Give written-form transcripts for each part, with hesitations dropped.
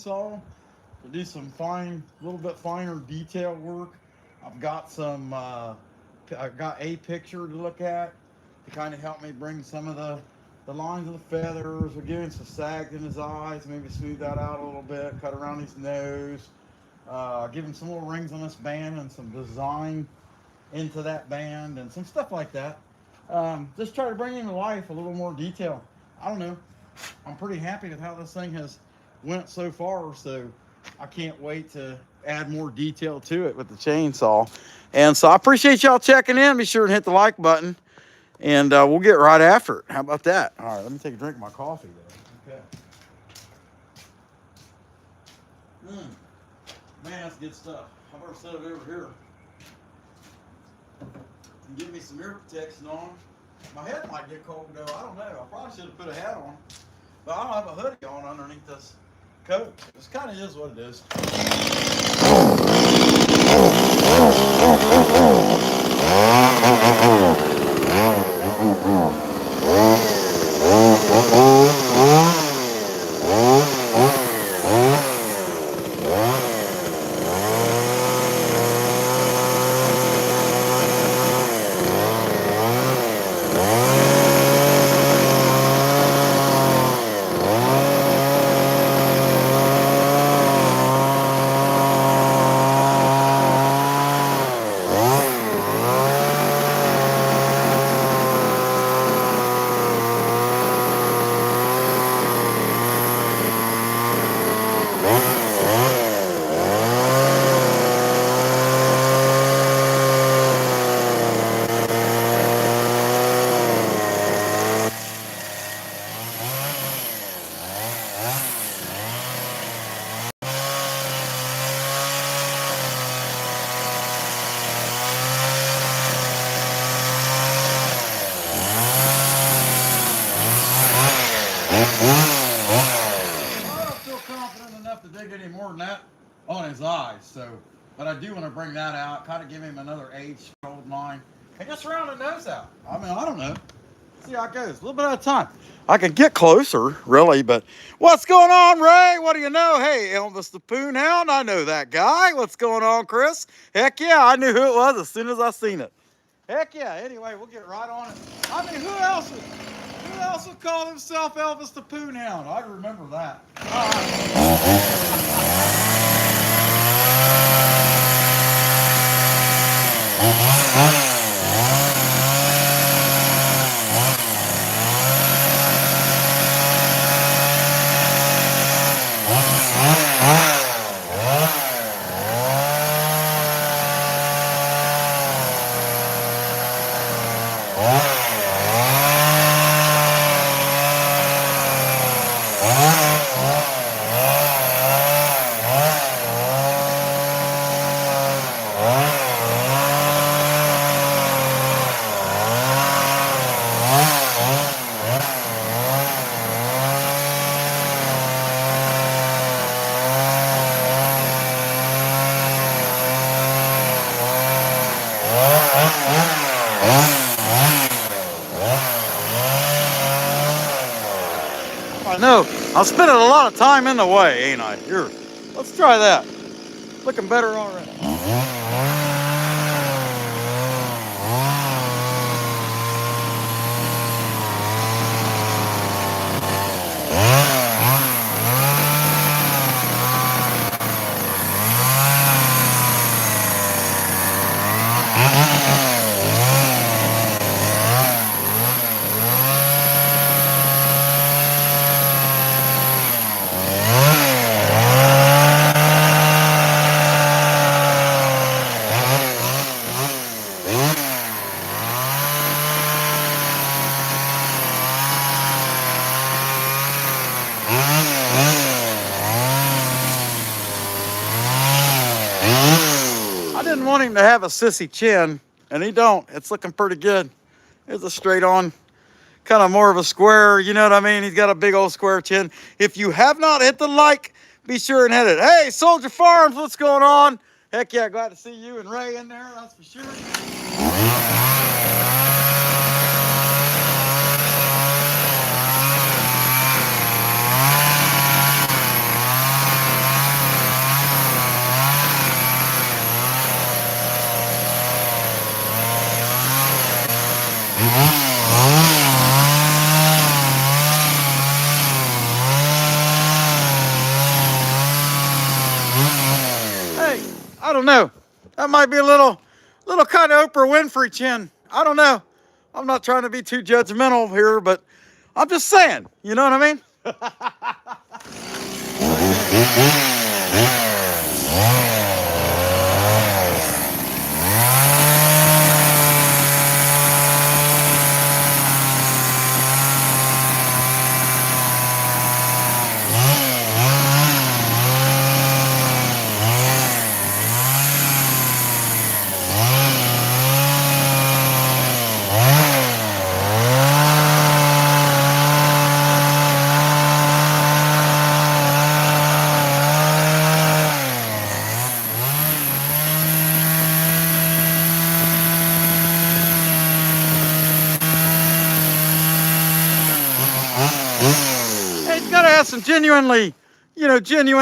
saw to do some little bit finer detail work. I've got I've got a picture to look at to kind of help me bring some of the lines of the feathers. We're giving some sags in his eyes, maybe smooth that out a little bit, cut around his nose, give him some little rings on this band and some design into that band and some stuff like that. Just try to bring into life a little more detail. I don't know. I'm pretty happy with how this thing has went so far, so I can't wait to add more detail to it with the chainsaw. And so I appreciate y'all checking in. Be sure to hit the like button, and we'll get right after it. How about that? All right, let me take a drink of my coffee though. Okay. Man, that's good stuff. I better set it over here and give me some ear protection on. My head might get cold though. I don't know. I probably should have put a hat on, but I don't have a hoodie on underneath this coat. This kind of is what it is. I don't feel confident enough to dig any more than that on his eyes, so, but I do want to bring that out, kind of give him another age-old line, and just round the nose out. I mean, I don't know. See how it goes. A little bit at a time. I can get closer, really, but what's going on, Ray? What do you know? Hey, Elvis the Poon Hound. I know that guy. What's going on, Chris? Heck yeah, I knew who it was as soon as I seen it. Heck yeah. Anyway, we'll get right on it. I mean, who else would call himself Elvis the Poon Hound? I remember that. I know. I'm spending a lot of time in the way, ain't I? Here, let's try that. Looking better already. I didn't want him to have a sissy chin, and he don't. It's looking pretty good. It's a straight on, kind of more of a square, you know what I mean? He's got a big old square chin. If you have not hit the like, be sure and hit it. Hey, Soldier Farms, what's going on? Heck yeah, glad to see you and Ray in there, that's for sure. I don't know. That might be a little kind of Oprah Winfrey chin. I don't know. I'm not trying to be too judgmental here, but I'm just saying. You know what I mean? He's got to have some genuine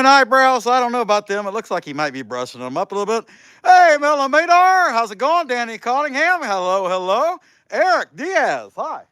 eyebrows. I don't know about them. It looks like he might be brushing them up a little bit. Hey, Millimeter, how's it going? Danny Cottingham, hello, hello. Eric Diaz, hi.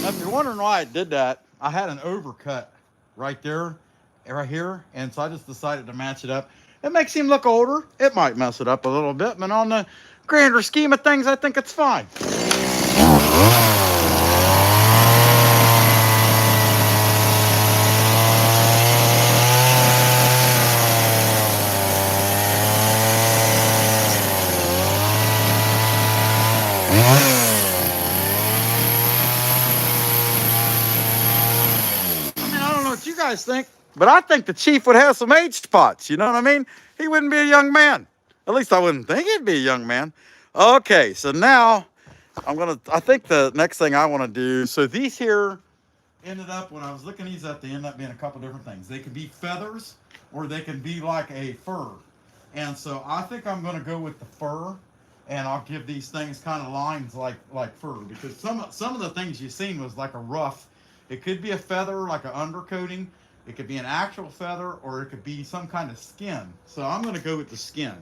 If you're wondering why I did that, I had an overcut right there, right here, and so I just decided to match it up. It makes him look older. It might mess it up a little bit, but on the grander scheme of things, I think it's fine. You guys think, but I think the Chief would have some age spots. You know what I mean? He wouldn't be a young man. At least I wouldn't think he'd be a young man. Okay, so now I think the next thing I want to do, so these here ended up, when I was looking these up, they ended up being a couple different things. They could be feathers or they can be like a fur. And so I think I'm going to go with the fur, and I'll give these things kind of lines like fur, because some of the things you've seen was like a rough. It could be a feather, like an undercoating. It could be an actual feather, or it could be some kind of skin. So I'm going to go with the skin.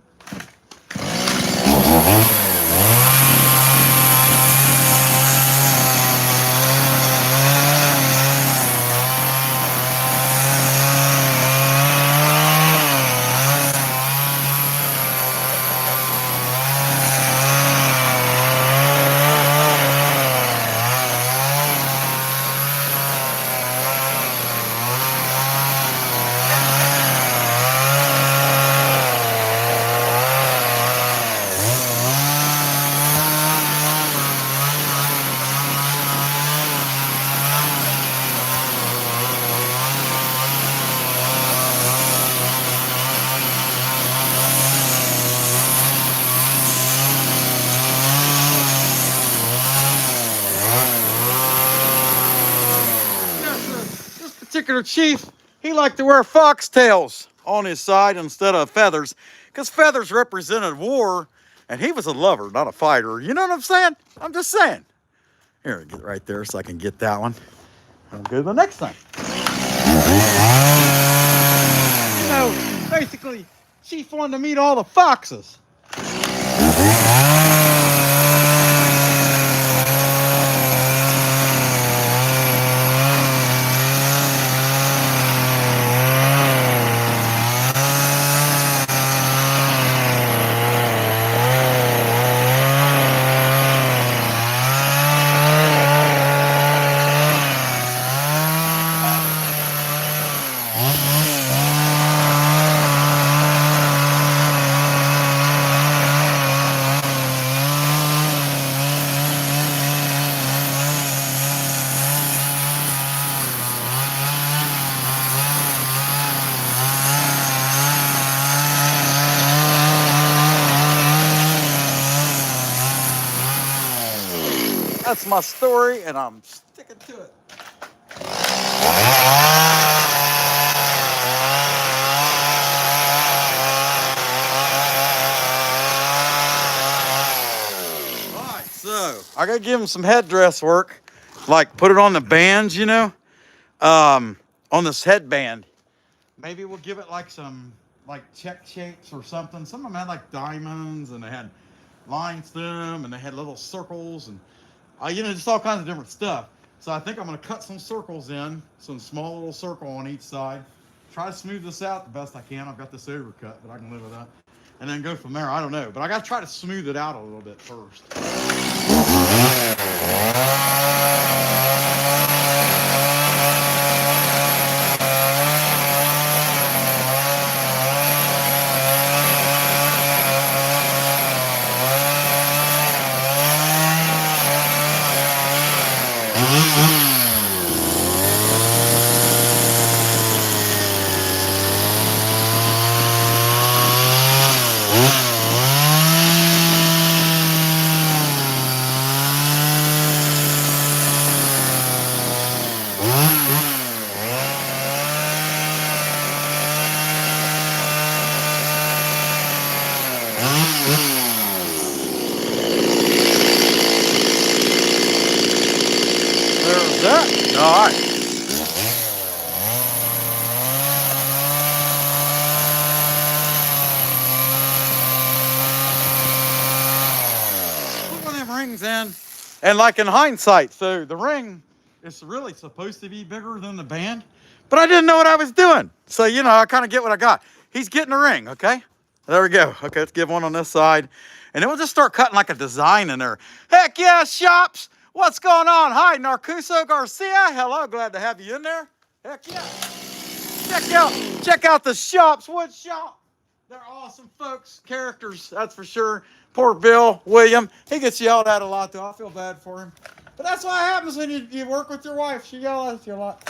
Particular chief, he liked to wear foxtails on his side instead of feathers, because feathers represented war, and he was a lover, not a fighter. You know what I'm saying? I'm just saying. Here, get right there so I can get that one. I'll go to the next thing. You know, basically, Chief wanted to meet all the foxes. That's my story, and I'm sticking to it. Alright, so I gotta give him some headdress work, like put it on the bands, you know, on this headband. Maybe we'll give it like some like check shapes or something. Some of them had like diamonds, and they had lines through them, and they had little circles, and you know, just all kinds of different stuff. So I think I'm going to cut some circles in, some small little circle on each side. Try to smooth this out the best I can. I've got this overcut, but I can live with that. And then go from there. I don't know, but I got to try to smooth it out a little bit first. There's that. All right. Put one of them rings in, and like in hindsight, so the ring is really supposed to be bigger than the band, but I didn't know what I was doing. So, you know, I kind of get what I got. He's getting a ring, okay? There we go. Okay, let's give one on this side, and then we'll just start cutting like a design in there. Heck yeah, shops! What's going on? Hi, Narcuso Garcia. Hello, glad to have you in there. Heck yeah. Check out the shops. Wood shop. They're awesome folks, characters, that's for sure. Poor Bill, William, he gets yelled at a lot though. I feel bad for him. But that's what happens when you work with your wife. She yells at you a lot.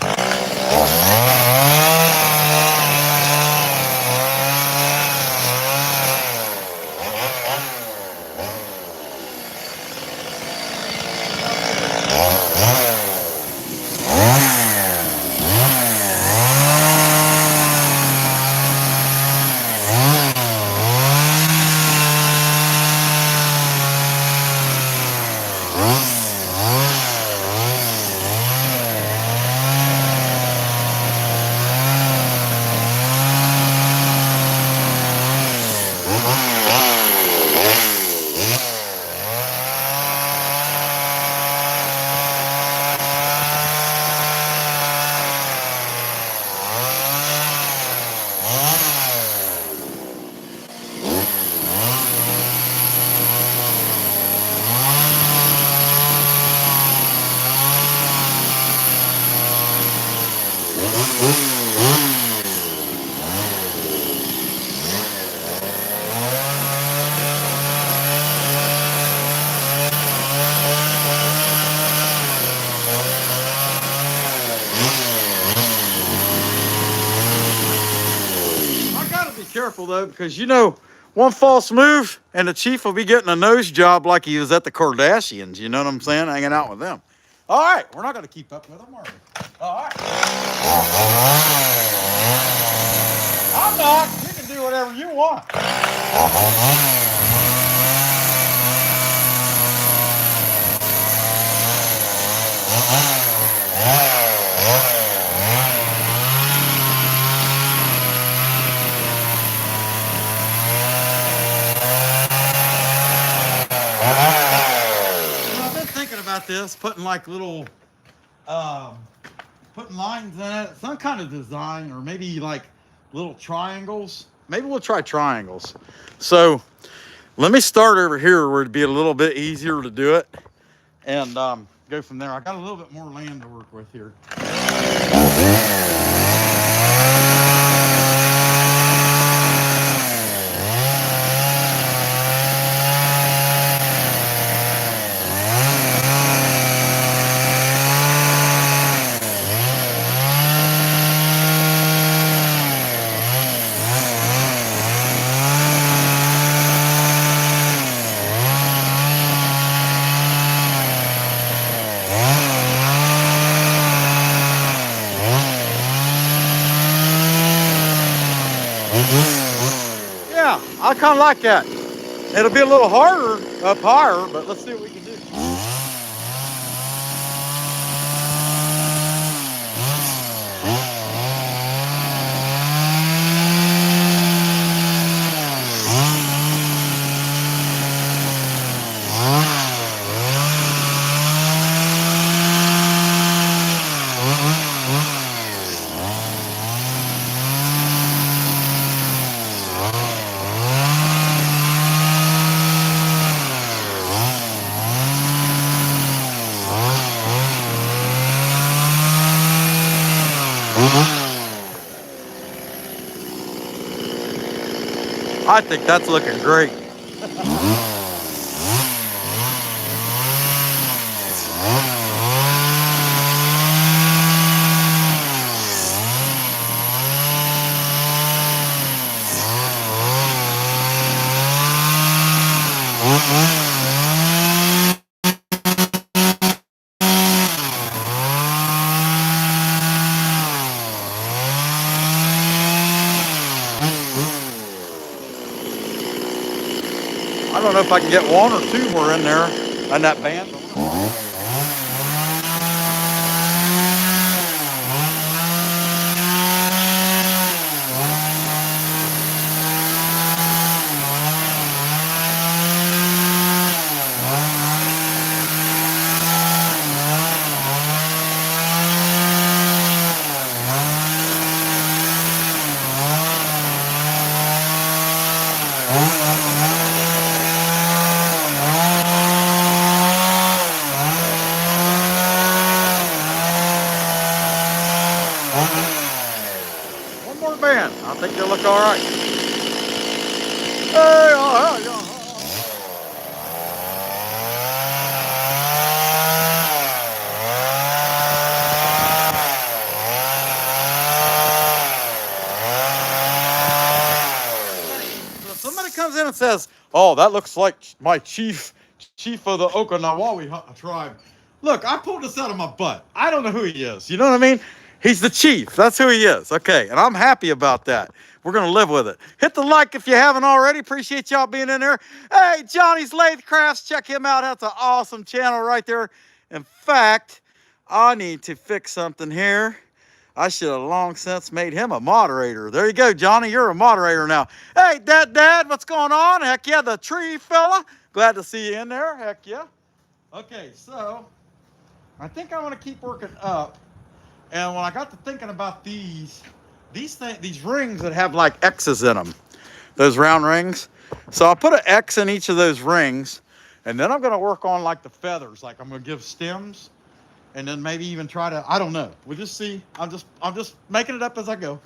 Careful though, because you know, one false move and the chief will be getting a nose job like he was at the Kardashians. You know what I'm saying? Hanging out with them. All right, we're not going to keep up with them, are we? All right. I'm not. You can do whatever you want. About this, putting like little putting lines in it, some kind of design, or maybe like little triangles. Maybe we'll try triangles. So let me start over here where it'd be a little bit easier to do it, and go from there. I got a little bit more land to work with here. Yeah, I kind of like that. It'll be a little harder up higher, but let's see what we can do. I think that's looking great. I don't know if I can get one or two more in there on that band. One more band. I think they'll look all right. Hey, if somebody comes in and says, "Oh, that looks like my chief of the Okinawa tribe." Look, I pulled this out of my butt. I don't know who he is. You know what I mean? He's the chief. That's who he is. Okay, and I'm happy about that. We're gonna live with it. Hit the like if you haven't already. Appreciate y'all being in there. Hey, Johnny's Lathe Crafts. Check him out. That's an awesome channel right there. In fact, I need to fix something here. I should have long since made him a moderator. There you go, Johnny. You're a moderator now. Hey, Dad, what's going on? Heck yeah, the tree fella. Glad to see you in there. Heck yeah. Okay, so I think I want to keep working up. And when I got to thinking about these rings that have like X's in them, those round rings. So I'll put an X in each of those rings, and then I'm going to work on like the feathers. Like I'm going to give stems. And then maybe even try to, I don't know. We'll just see. I'm just making it up as I go.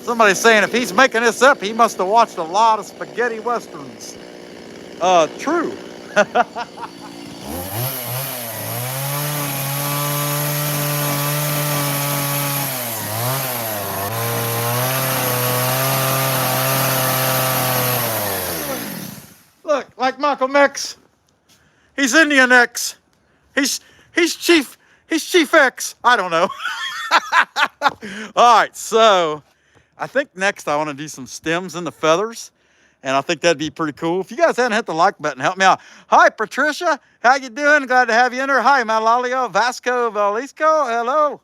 Somebody's saying if he's making this up, he must have watched a lot of spaghetti westerns. True. Look, like Michael X. He's Indian X. He's Chief X. I don't know. All right, so I think next I want to do some stems and the feathers, and I think that'd be pretty cool. If you guys haven't hit the like button, help me out. Hi, Patricia. How you doing? Glad to have you in there. Hi, Malalio Vasco Valisco. Hello.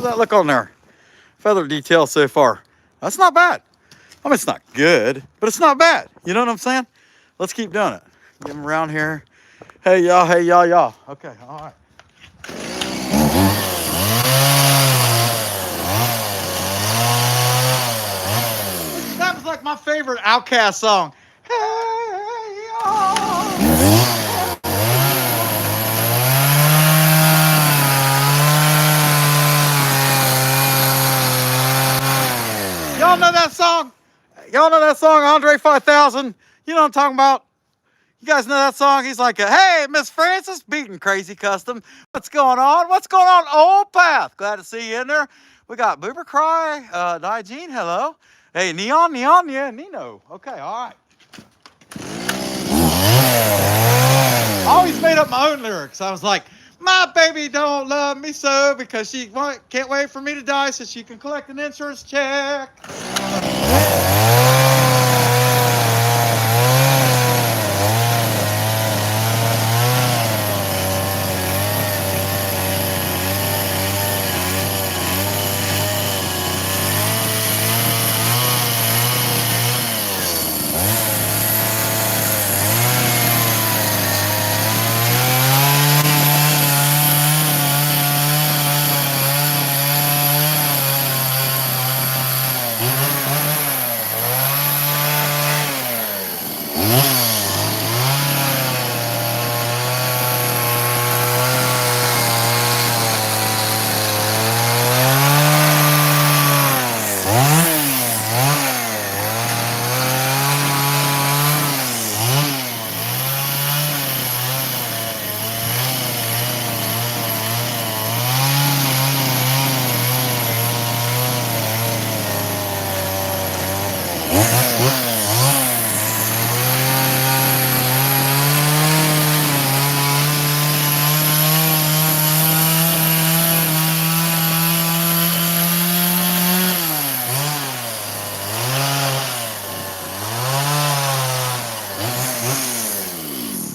How's that look on there? Feather detail so far. That's not bad. I mean, it's not good, but it's not bad. You know what I'm saying? Let's keep doing it. Get them around here. Hey, y'all. Hey, y'all, y'all. Okay, all right. That was like my favorite Outkast song. Hey, y'all. Y'all know that song? Y'all know that song, Andre 5000? You know what I'm talking about? You guys know that song? He's like, hey, Miss Francis, beating Crazy Custom. What's going on? What's going on, Old Path? Glad to see you in there. We got Boober Cry, Digene, hello. Hey, Neon, yeah, Nino. Okay, all right. I always made up my own lyrics. I was like, my baby don't love me so because she can't wait for me to die so she can collect an insurance check.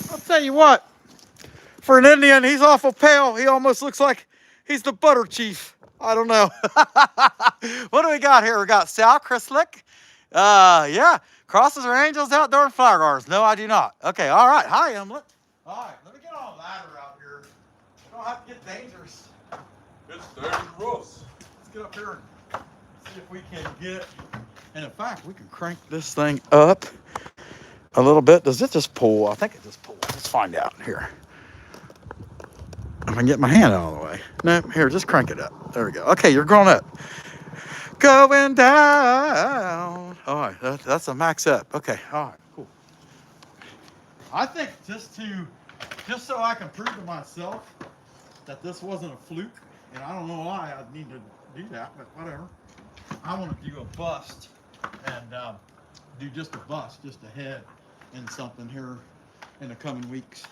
I'll tell you what, for an Indian, he's awful pale. He almost looks like he's the butter chief. I don't know. What do we got here? We got Sal Chrislick. Yeah, Crosses or Angels Outdoor and Flower Gardens. No, I do not. Okay, all right. Hi, Emlet. All right, let me get on a ladder out here. We don't have to get dangerous. It's dangerous. Let's get up here and see if we can get, and in fact, we can crank this thing up a little bit. Does it just pull? I think it just pulls. Let's find out here. I'm gonna get my hand out of the way. No, here, just crank it up. There we go. Okay, you're going up. Going down. All right, that's a max up. Okay, all right, cool. I think just so I can prove to myself that this wasn't a fluke, and I don't know why I need to do that, but whatever. I want to do a bust and do just a bust, just a head and something here in the coming weeks.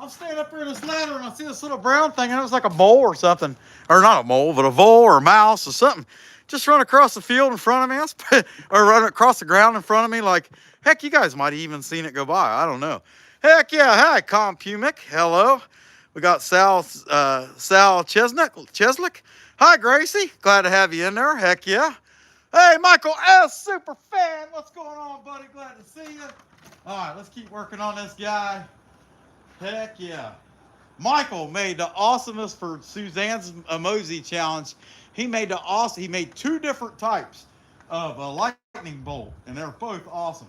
I'm standing up here in this ladder and I see this little brown thing, and it was like a mole or something. Or not a mole, but a vole or a mouse or something. Just run across the field in front of me, or run across the ground in front of me. Like, heck, you guys might have even seen it go by. I don't know. Heck yeah, hi, Compumic. Hello. We got Sal Cheslick. Hi, Gracie. Glad to have you in there. Heck yeah. Hey, Michael S. Super fan. What's going on, buddy? Glad to see you. All right, let's keep working on this guy. Heck yeah. Michael made the awesomest for Suzanne's emoji challenge. He made two different types of a lightning bolt, and they're both awesome.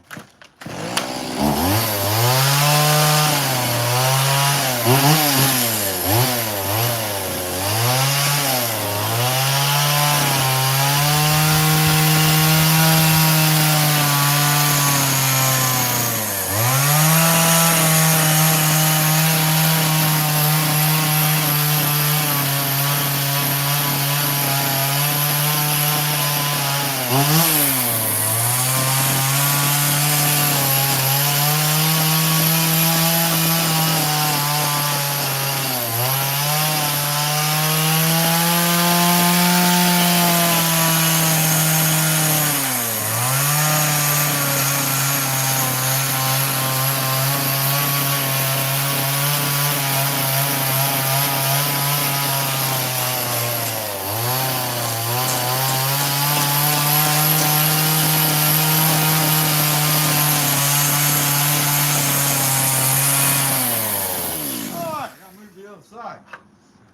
Side.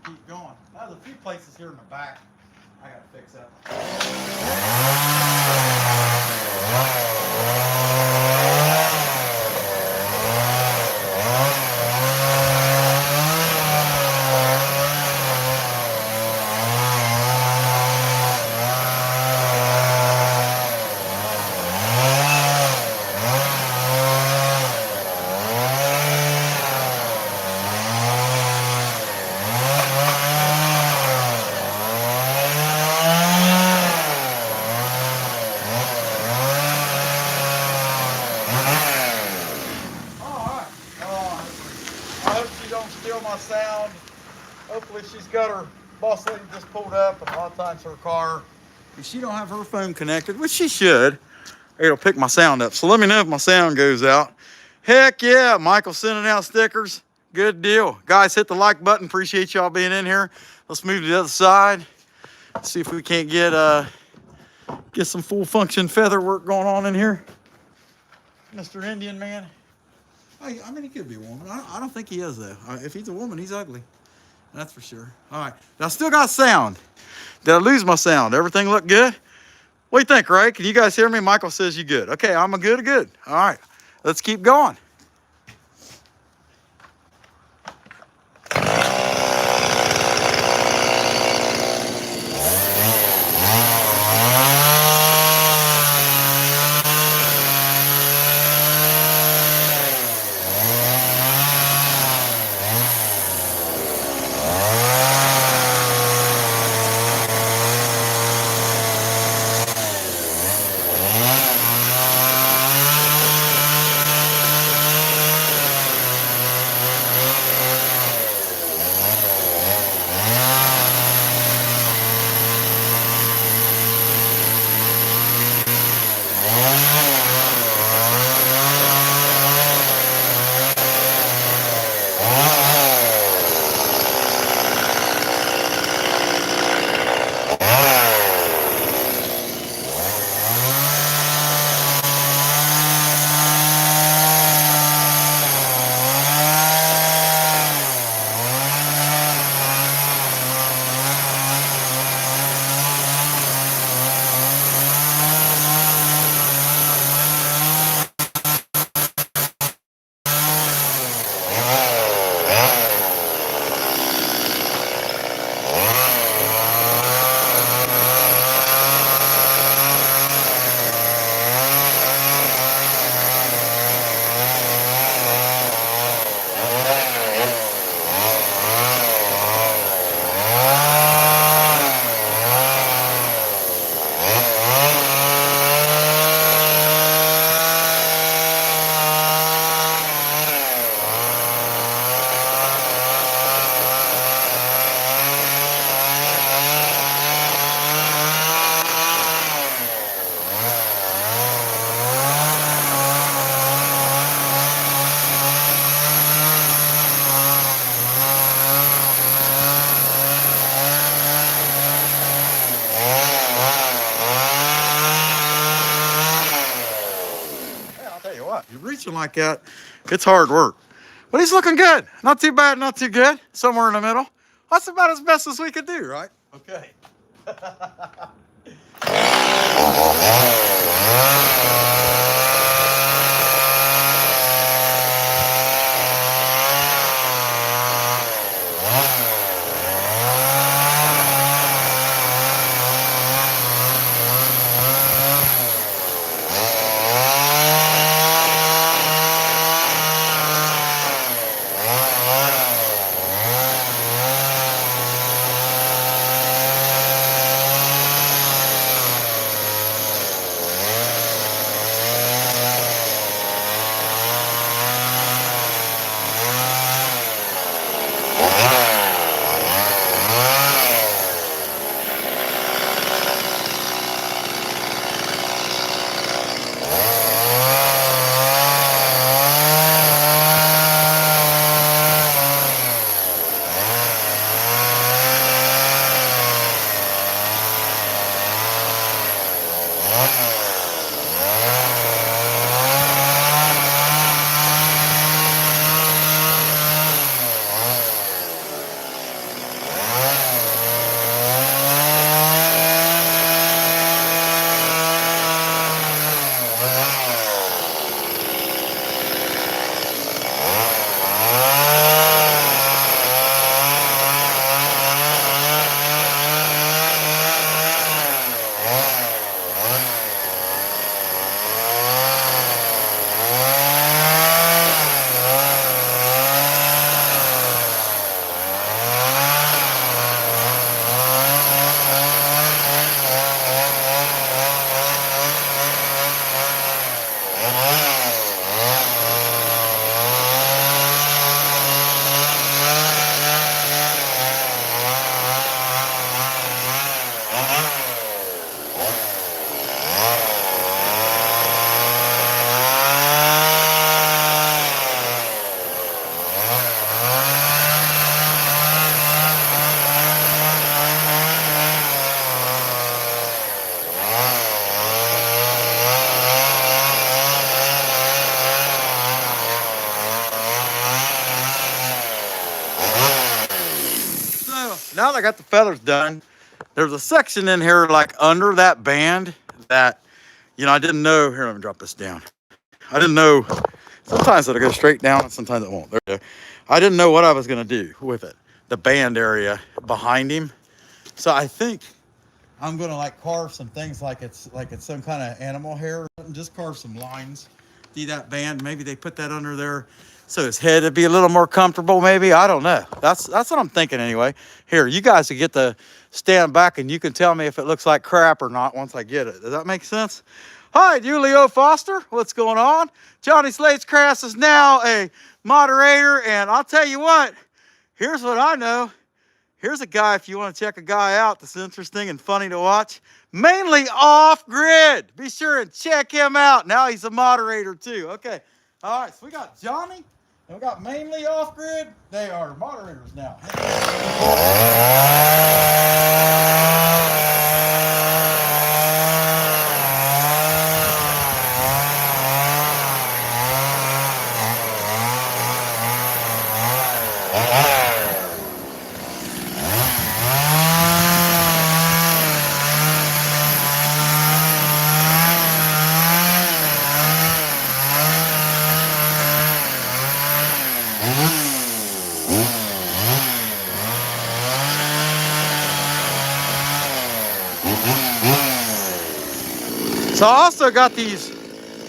Keep going. There's a few places here in the back I gotta fix up. Sound. Hopefully she's got her boss lady just pulled up, and a lot of times her car, if she don't have her phone connected, which she should, it'll pick my sound up. So let me know if my sound goes out. Heck yeah, Michael sending out stickers. Good deal. Guys, hit the like button. Appreciate y'all being in here. Let's move to the other side. See if we can't get some full function feather work going on in here. Mr. Indian man. I mean, he could be a woman. I don't think he is, though. If he's a woman, he's ugly. That's for sure. All right. Now, I still got sound. Did I lose my sound? Everything look good? What do you think, Ray? Can you guys hear me? Michael says you good. Okay, I'm a good. All right. Let's keep going. stitching like that, it's hard work. But he's looking good. Not too bad, not too good. Somewhere in the middle. That's about as best as we could do, right? Okay. Now that I got the feathers done, there's a section in here like under that band that, you know, I didn't know. Here, let me drop this down. I didn't know. Sometimes it'll go straight down and sometimes it won't. There we go. I didn't know what I was going to do with it. The band area behind him. So I think I'm going to like carve some things like it's some kind of animal hair or something. Just carve some lines. See that band? Maybe they put that under there so his head would be a little more comfortable, maybe. I don't know. That's what I'm thinking anyway. Here, you guys will get to stand back and you can tell me if it looks like crap or not once I get it. Does that make sense? Hi, Julio Foster. What's going on? Johnny Slates Crass is now a moderator, and I'll tell you what, here's what I know. Here's a guy, if you want to check a guy out that's interesting and funny to watch, mainly off-grid. Be sure and check him out. Now he's a moderator too. Okay. All right, so we got Johnny, and we got mainly off-grid. They are moderators now. So I also got these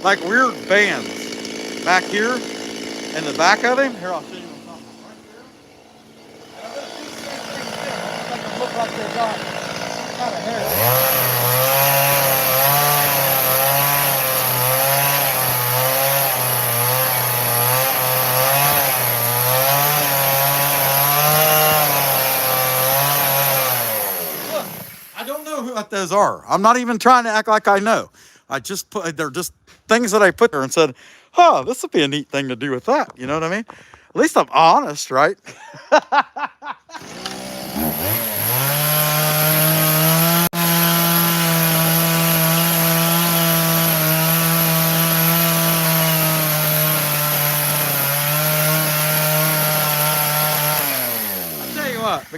like weird bands back here in the back of him. Here, I'll show you something right there. And I'm gonna do the same thing here. Make them look like they got some kind of hair. I don't know what those are. I'm not even trying to act like I know. I just put, they're just things that I put there and said, huh, this would be a neat thing to do with that. You know what I mean? At least I'm honest, right?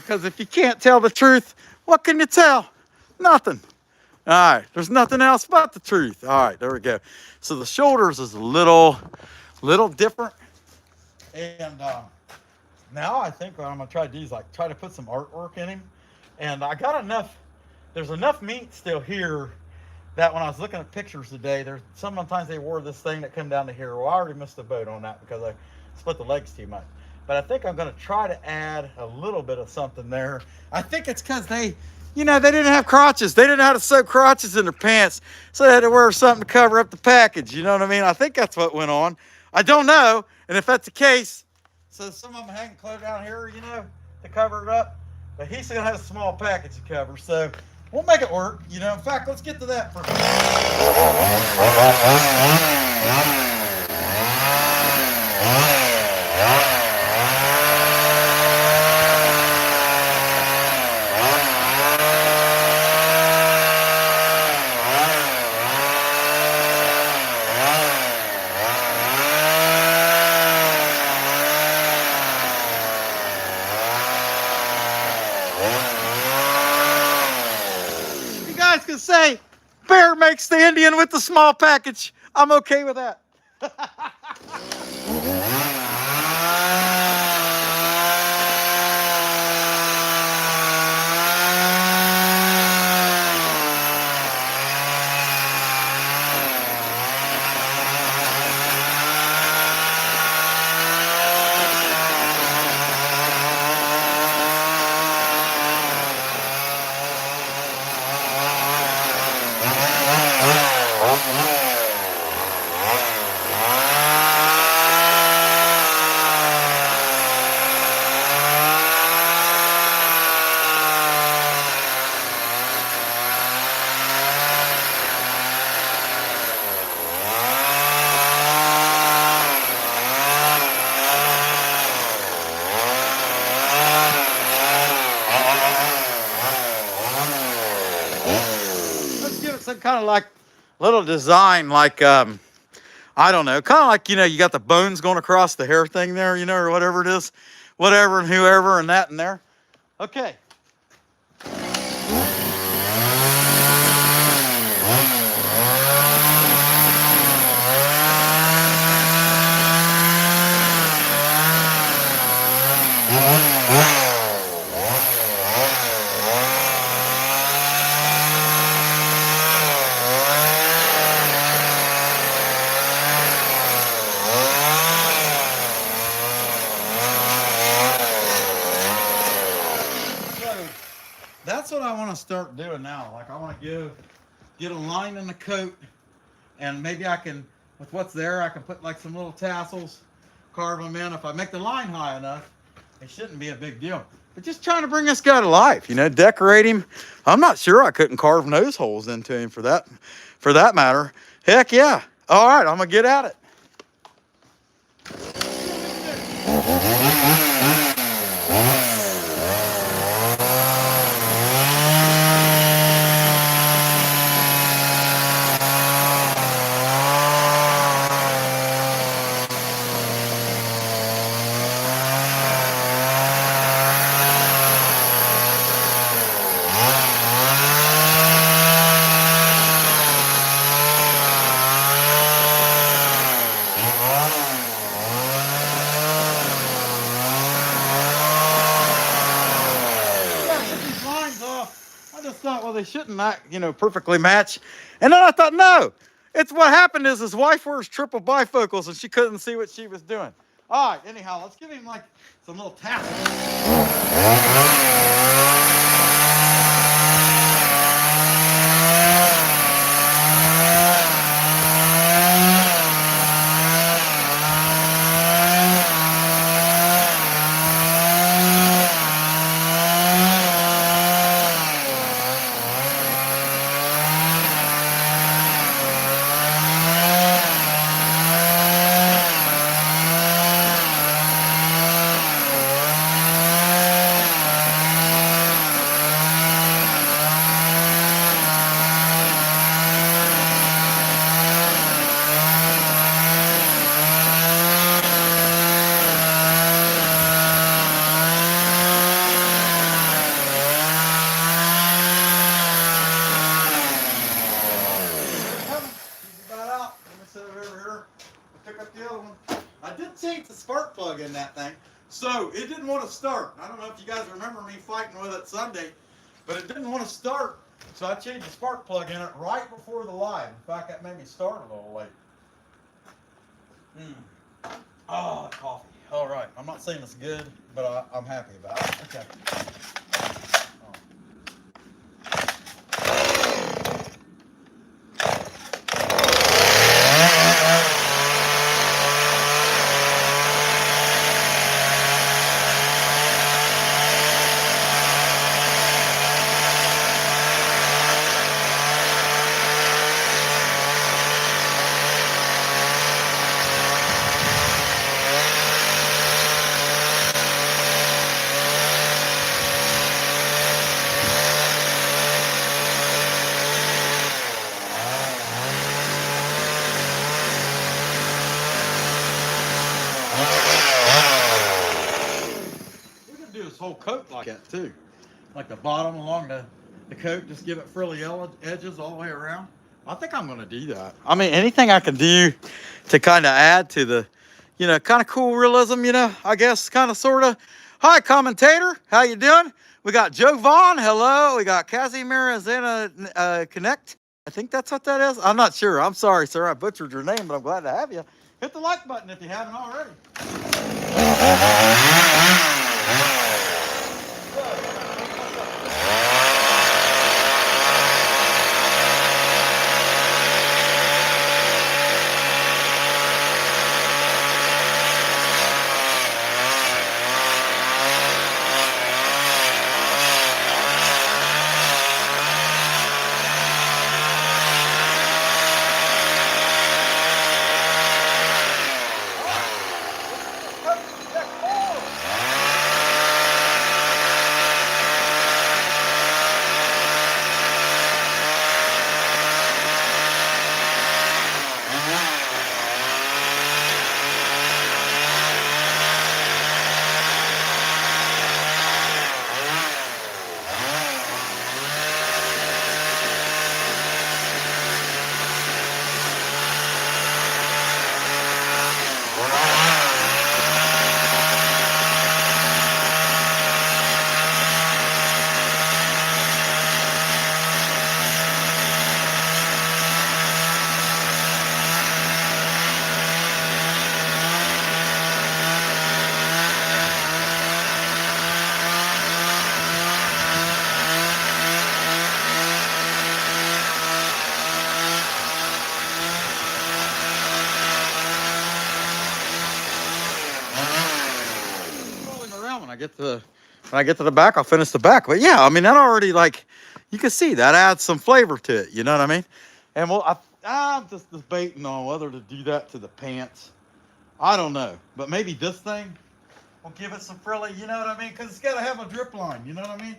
because if you can't tell the truth, what can you tell? Nothing. All right, there's nothing else but the truth. All right, there we go. So the shoulders is a little different. And now I think what I'm gonna try to do is like try to put some artwork in him. And I got enough, there's enough meat still here that when I was looking at pictures today, there's sometimes they wore this thing that come down to here. Well, I already missed the boat on that because I split the legs too much. But I think I'm gonna try to add a little bit of something there. I think it's because they didn't have crotches. They didn't know how to sew crotches in their pants. So they had to wear something to cover up the package. You know what I mean? I think that's what went on. I don't know. And if that's the case, so some of them hang clothes down here, to cover it up. But he's gonna have a small package to cover. So we'll make it work. In fact, let's get to that first. Can say Bear makes the Indian with the small package. I'm okay with that. Some kind of like little design, like I don't know, kind of like you got the bones going across the hair thing there, or whatever it is, whatever and whoever and that and there. Okay. That's what I want to start doing now. Like I want to get a line in the coat, and maybe I can, with what's there, I can put like some little tassels, carve them in. If I make the line high enough, it shouldn't be a big deal. But just trying to bring this guy to life, decorate him. I'm not sure I couldn't carve nose holes into him for that matter. Heck yeah. All right, I'm gonna get at it. Well, they shouldn't not, perfectly match. And then I thought, no, it's what happened is his wife wears triple bifocals and she couldn't see what she was doing. All right, anyhow, let's give him like some little tassels. spark plug in that thing. So it didn't want to start. I don't know if you guys remember me fighting with it Sunday, but it didn't want to start. So I changed the spark plug in it right before the live. In fact, that made me start a little late. Oh, coffee. All right. I'm not saying it's good, but I'm happy about it. Okay. Do this whole coat like that too, like the bottom along the coat, just give it frilly edges all the way around. I think I'm going to do that. I mean, anything I can do to kind of add to the, kind of cool realism, I guess, kind of, sort of. Hi, commentator. How you doing? We got Joe Vaughn. Hello. We got Casimir Zena Connect. I think that's what that is. I'm not sure. I'm sorry, sir. I butchered your name, but I'm glad to have you. Hit the like button if you haven't already. When I get to the back, I'll finish the back. But yeah, I mean, that already, like, you can see that adds some flavor to it. You know what I mean? And well, I'm just debating on whether to do that to the pants. I don't know, but maybe this thing will give it some frilly. You know what I mean? Because it's got to have a drip line. You know what I mean?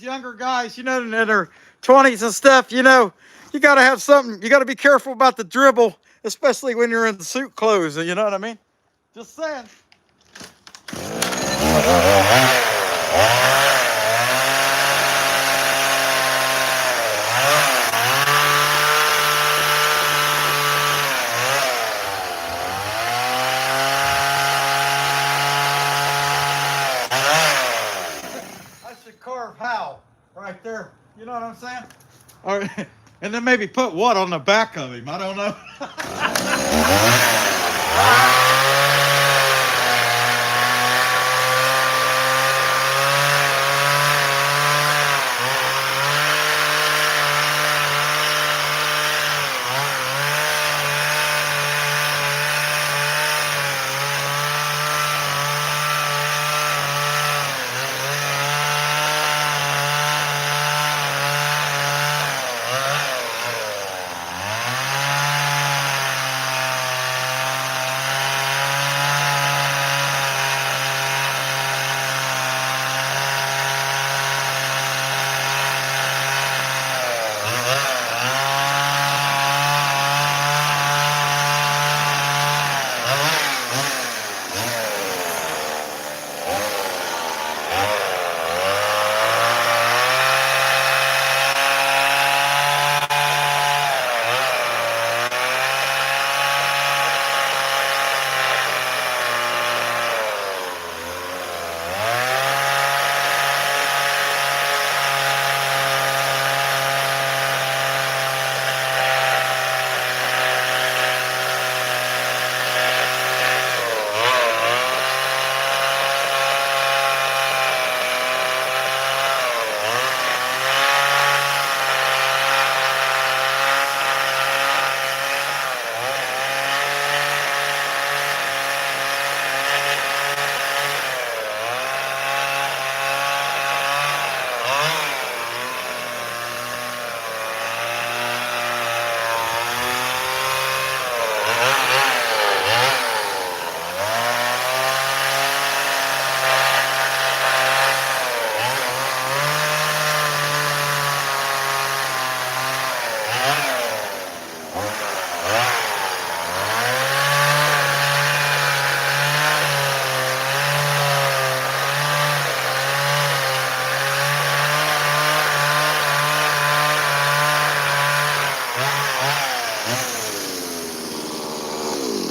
Younger guys, in their 20s and stuff, you got to have something. You got to be careful about the dribble, especially when you're in the suit clothes. You know what I mean? Just saying. I should carve Hal right there. You know what I'm saying? All right. And then maybe put what on the back of him? I don't know.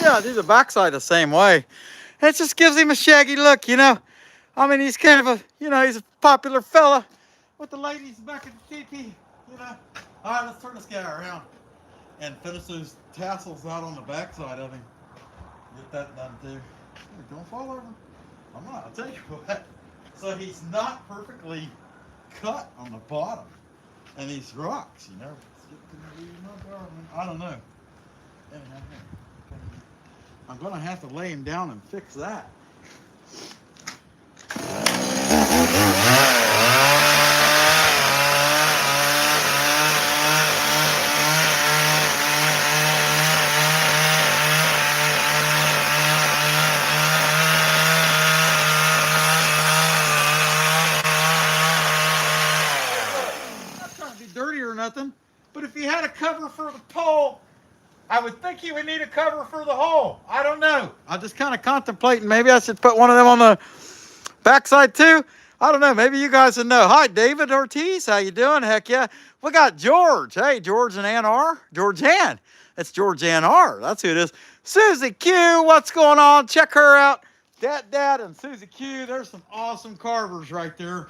Yeah, do the backside the same way. It just gives him a shaggy look, you know. I mean, he's kind of a, you know, he's a popular fella with the ladies back at the TP, you know. All right, let's turn this guy around and finish those tassels out on the backside of him. Get that done too. Hey, don't fall over. I'm not, I'll tell you what. So he's not perfectly cut on the bottom. And these rocks, you know. I don't know. I'm gonna have to lay him down and fix that. Dirty or nothing, but if he had a cover for the pole, I would think he would need a cover for the hole. I don't know. I'm just kind of contemplating. Maybe I should put one of them on the backside too. I don't know. Maybe you guys would know. Hi, David Ortiz. How you doing? Heck yeah. We got George. Hey, George and Ann R. George Ann. It's George Ann R. That's who it is. Susie Q. What's going on? Check her out. Dad and Susie Q. There's some awesome carvers right there.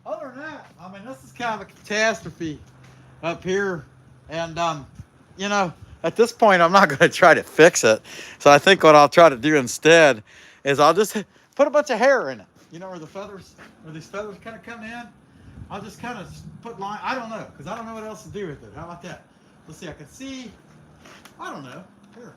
Other than that, I mean, this is kind of a catastrophe up here. And, you know, at this point, I'm not going to try to fix it. So I think what I'll try to do instead is I'll just put a bunch of hair in it. You know, where these feathers kind of come in. I'll just kind of put line. I don't know, because I don't know what else to do with it. How about that? Let's see. I can see. I don't know. Here.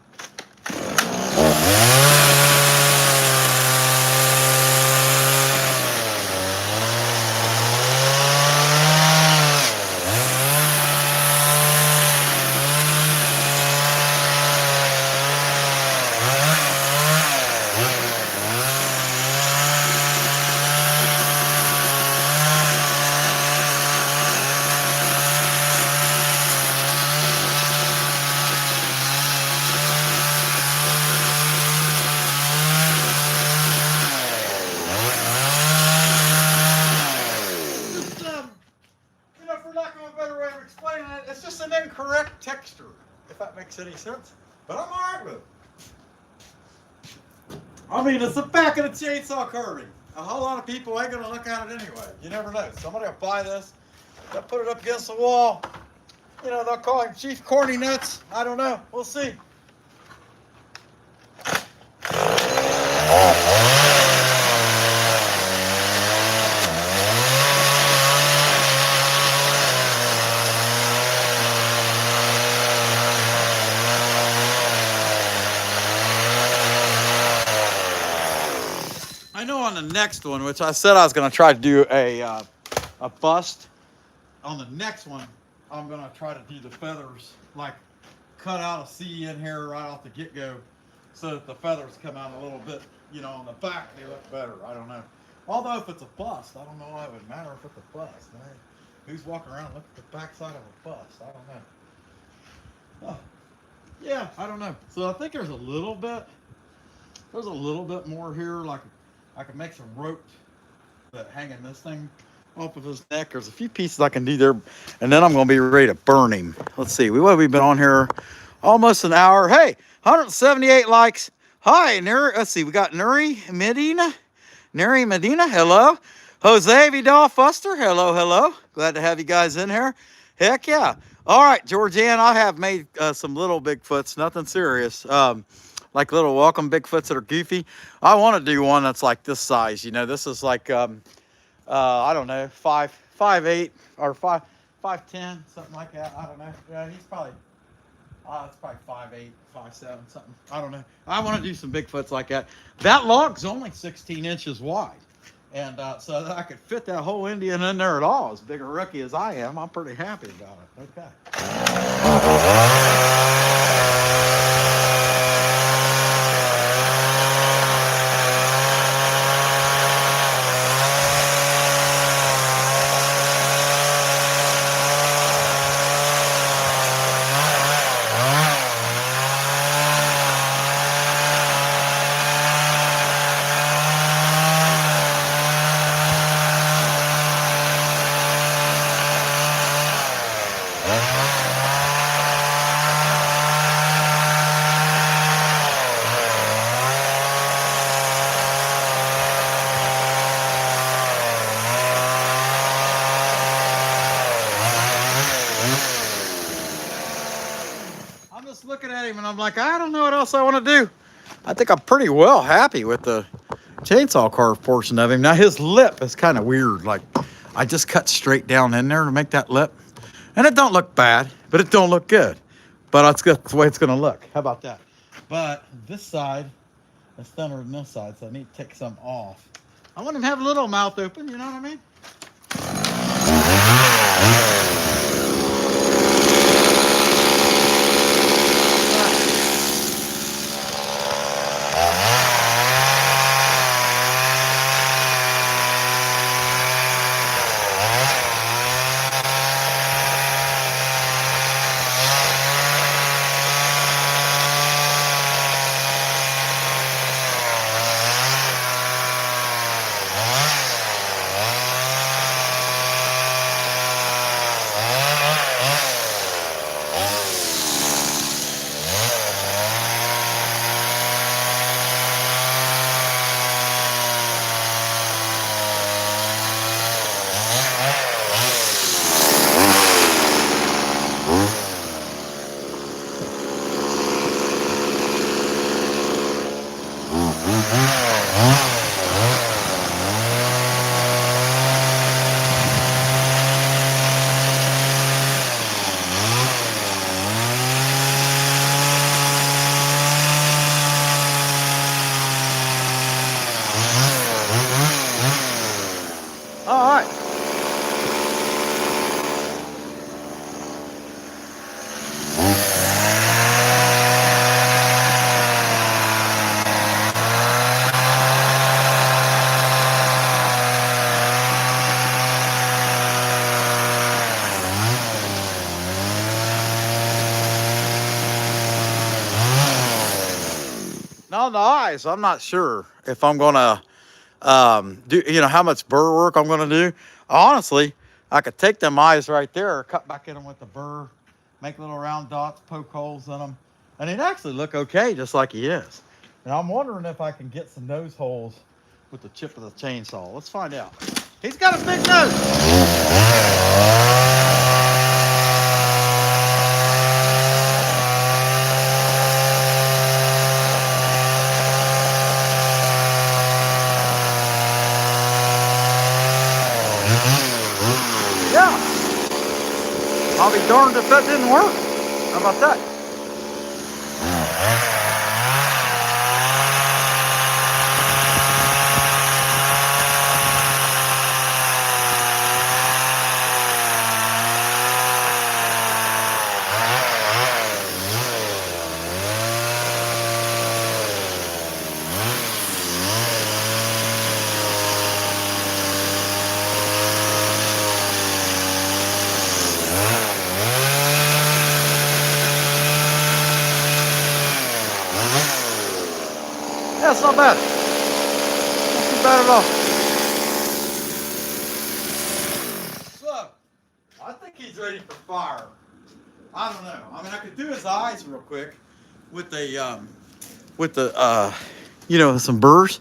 It's just an incorrect texture, if that makes any sense. But I'm alright with it. I mean, it's the back of the chainsaw carving. A whole lot of people ain't gonna look at it anyway. You never know. Somebody will buy this, they'll put it up against the wall. You know, they'll call him Chief Corny Nuts. I don't know. We'll see. I know on the next one, which I said I was going to try to do a bust. On the next one, I'm going to try to do the feathers, like cut out a C in here right off the get-go so that the feathers come out a little bit, you know, on the back they look better. I don't know. Although if it's a bust, I don't know why it would matter if it's a bust. Man. Who's walking around looking at the back side of a bust? I don't know. Oh, yeah, I don't know. So I think there's a little bit more here. Like I could make some rope that hanging this thing off of his neck. There's a few pieces I can do there, and then I'm gonna be ready to burn him. Let's see. We've been on here almost an hour. Hey, 178 likes. Hi, Nuri. Let's see. We got Nuri Medina. Hello. Jose Vidal Fuster. Hello, hello. Glad to have you guys in here. Heck yeah. All right, Georgianne, I have made some little Bigfoots, nothing serious. Like little welcome Bigfoots that are goofy. I want to do one that's like this size. You know, this is like, I don't know, 5'8" or 5'10", something like that. I don't know. Yeah, he's probably, it's probably 5'8", 5'7", something. I don't know. I want to do some Bigfoots like that. That log's only 16 inches wide. And so that I could fit that whole Indian in there at all. As big a rookie as I am, I'm pretty happy about it. Okay. Looking at him and I'm like, I don't know what else I want to do. I think I'm pretty well happy with the chainsaw carve portion of him. Now his lip is kind of weird. Like I just cut straight down in there to make that lip. And it don't look bad, but it don't look good. But that's good. That's the way it's going to look. How about that? But this side is thinner than this side, so I need to take some off. I want him to have a little mouth open, you know what I mean? Now the eyes, I'm not sure if I'm gonna do, you know, how much burr work I'm gonna do. Honestly, I could take them eyes right there, cut back in them with the burr, make little round dots, poke holes in them, and it'd actually look okay, just like he is. And I'm wondering if I can get some nose holes with the chip of the chainsaw. Let's find out. He's got a big nose. I'll be darned if that didn't work. How about that? That's not bad. Not too bad at all. So, I think he's ready for fire. I don't know. I mean, I could do his eyes real quick with some burrs.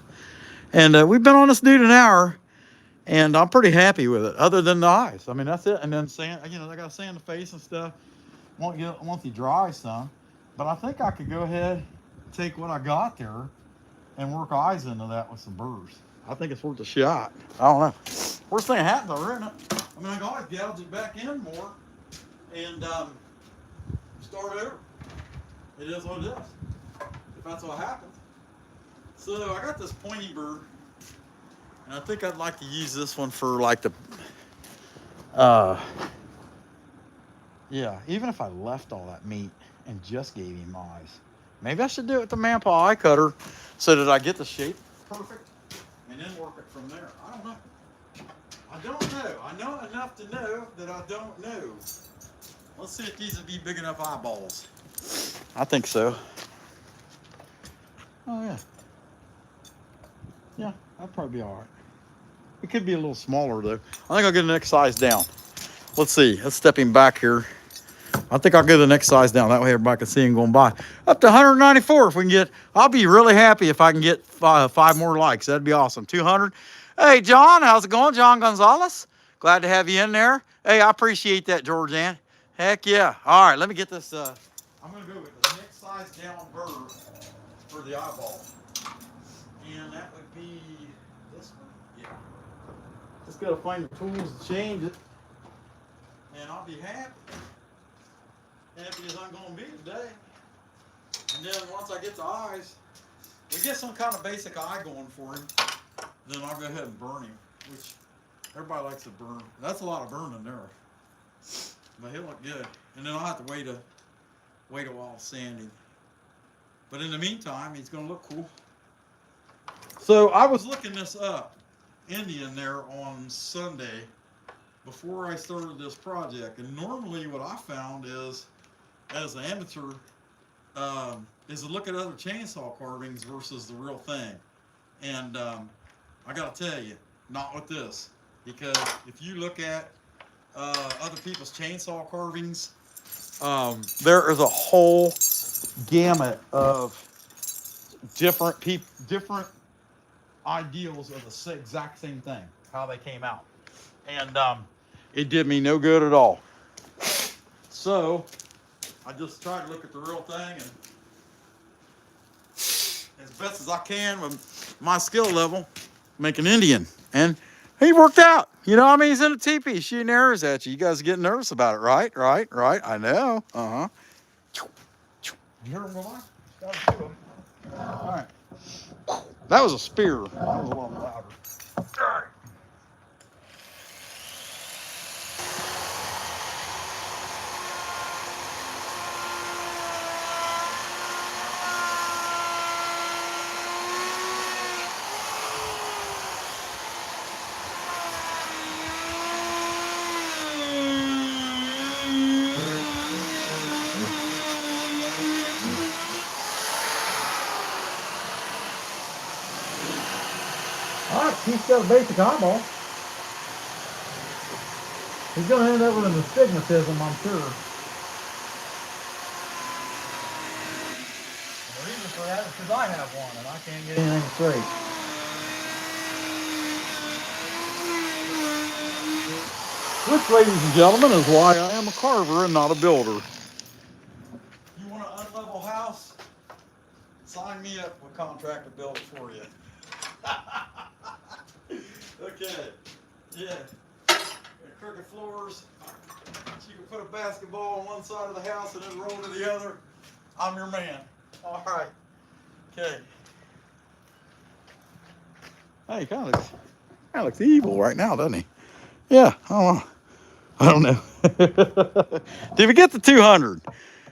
And we've been on this dude an hour, and I'm pretty happy with it, other than the eyes. I mean, that's it. And then sand, I got to sand the face and stuff. Once he dries some. But I think I could go ahead, take what I got there, and work eyes into that with some burrs. I think it's worth a shot. I don't know. Worst thing that happens, though, isn't it? I mean, I can always gouge it back in more and start over. It is what it is. If that's what happens. So I got this pointy burr, and I think I'd like to use this one for like the, yeah, even if I left all that meat and just gave him eyes. Maybe I should do it with the Manpaw eye cutter so that I get the shape perfect and then work it from there. I don't know. I don't know. I know enough to know that I don't know. Let's see if these will be big enough eyeballs. I think so. Oh, yeah. Yeah, that'd probably be all right. It could be a little smaller, though. I think I'll get the next size down. Let's see. Let's step him back here. I think I'll go the next size down. That way everybody can see him going by. Up to 194 if we can get. I'll be really happy if I can get five more likes. That'd be awesome. 200. Hey, John, how's it going? John Gonzalez. Glad to have you in there. Hey, I appreciate that, Georgianne. Heck yeah. All right, let me get this. I'm going to go with the next size down burr for the eyeball. And that would be this one. Yeah. Just got to find the tools to change it. And I'll be happy. Happy as I'm going to be today. And then once I get the eyes, we get some kind of basic eye going for him, then I'll go ahead and burn him, which everybody likes to burn. That's a lot of burning there. But he'll look good. And then I'll have to wait a while sanding. But in the meantime, he's going to look cool. So I was looking this up, Indian there on Sunday, before I started this project. And normally what I found is, as an amateur, is to look at other chainsaw carvings versus the real thing. And I gotta tell you, not with this. Because if you look at other people's chainsaw carvings, there is a whole gamut of different ideals of the exact same thing, how they came out. And it did me no good at all. So I just try to look at the real thing and as best as I can with my skill level, make an Indian. And he worked out. You know, I mean, he's in a teepee shooting arrows at you. You guys are getting nervous about it, right? Right. I know. Uh-huh. You heard him go by? All right. That was a spear. That was a lot louder. All right. All right, he's got a basic eyeball. He's going to end up with an astigmatism, I'm sure. And the reason for that is because I have one and I can't get anything straight. Which, ladies and gentlemen, is why I am a carver and not a builder. You want an unlevel house? Sign me up with contractor build it for you. Okay, yeah. Crooked floors. You can put a basketball on one side of the house and then roll to the other. I'm your man. All right. Okay. Hey, kind of looks evil right now, doesn't he? Yeah. I don't know. Did we get to 200?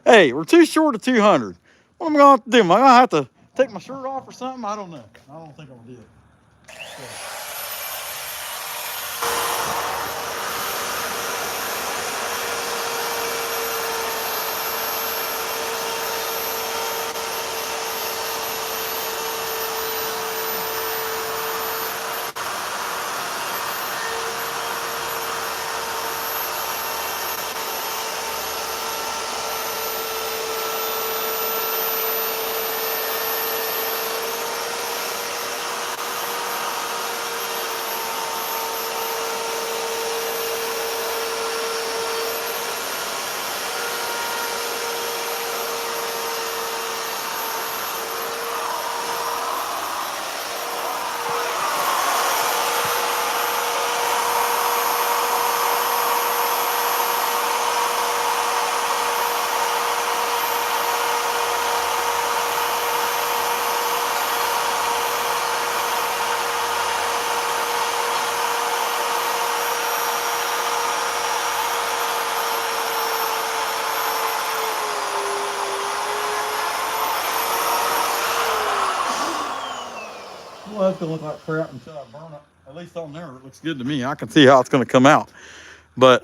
Hey, we're too short of 200. What am I going to have to do? Am I going to have to take my shirt off or something? I don't know. I don't think I'll do it. Okay. Well, it's gonna look like crap until I burn it. At least on there, it looks good to me. I can see how it's gonna come out. But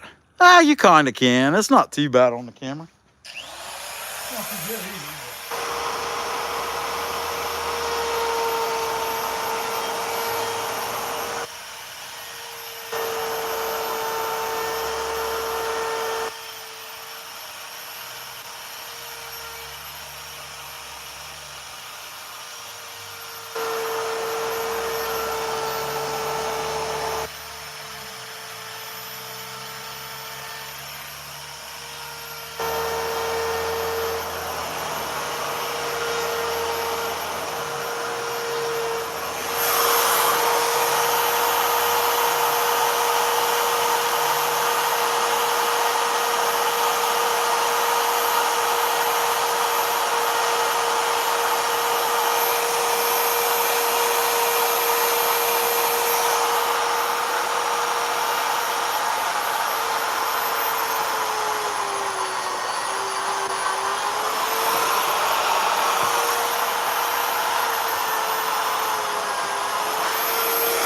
you kind of can. It's not too bad on the camera. It's not too good either.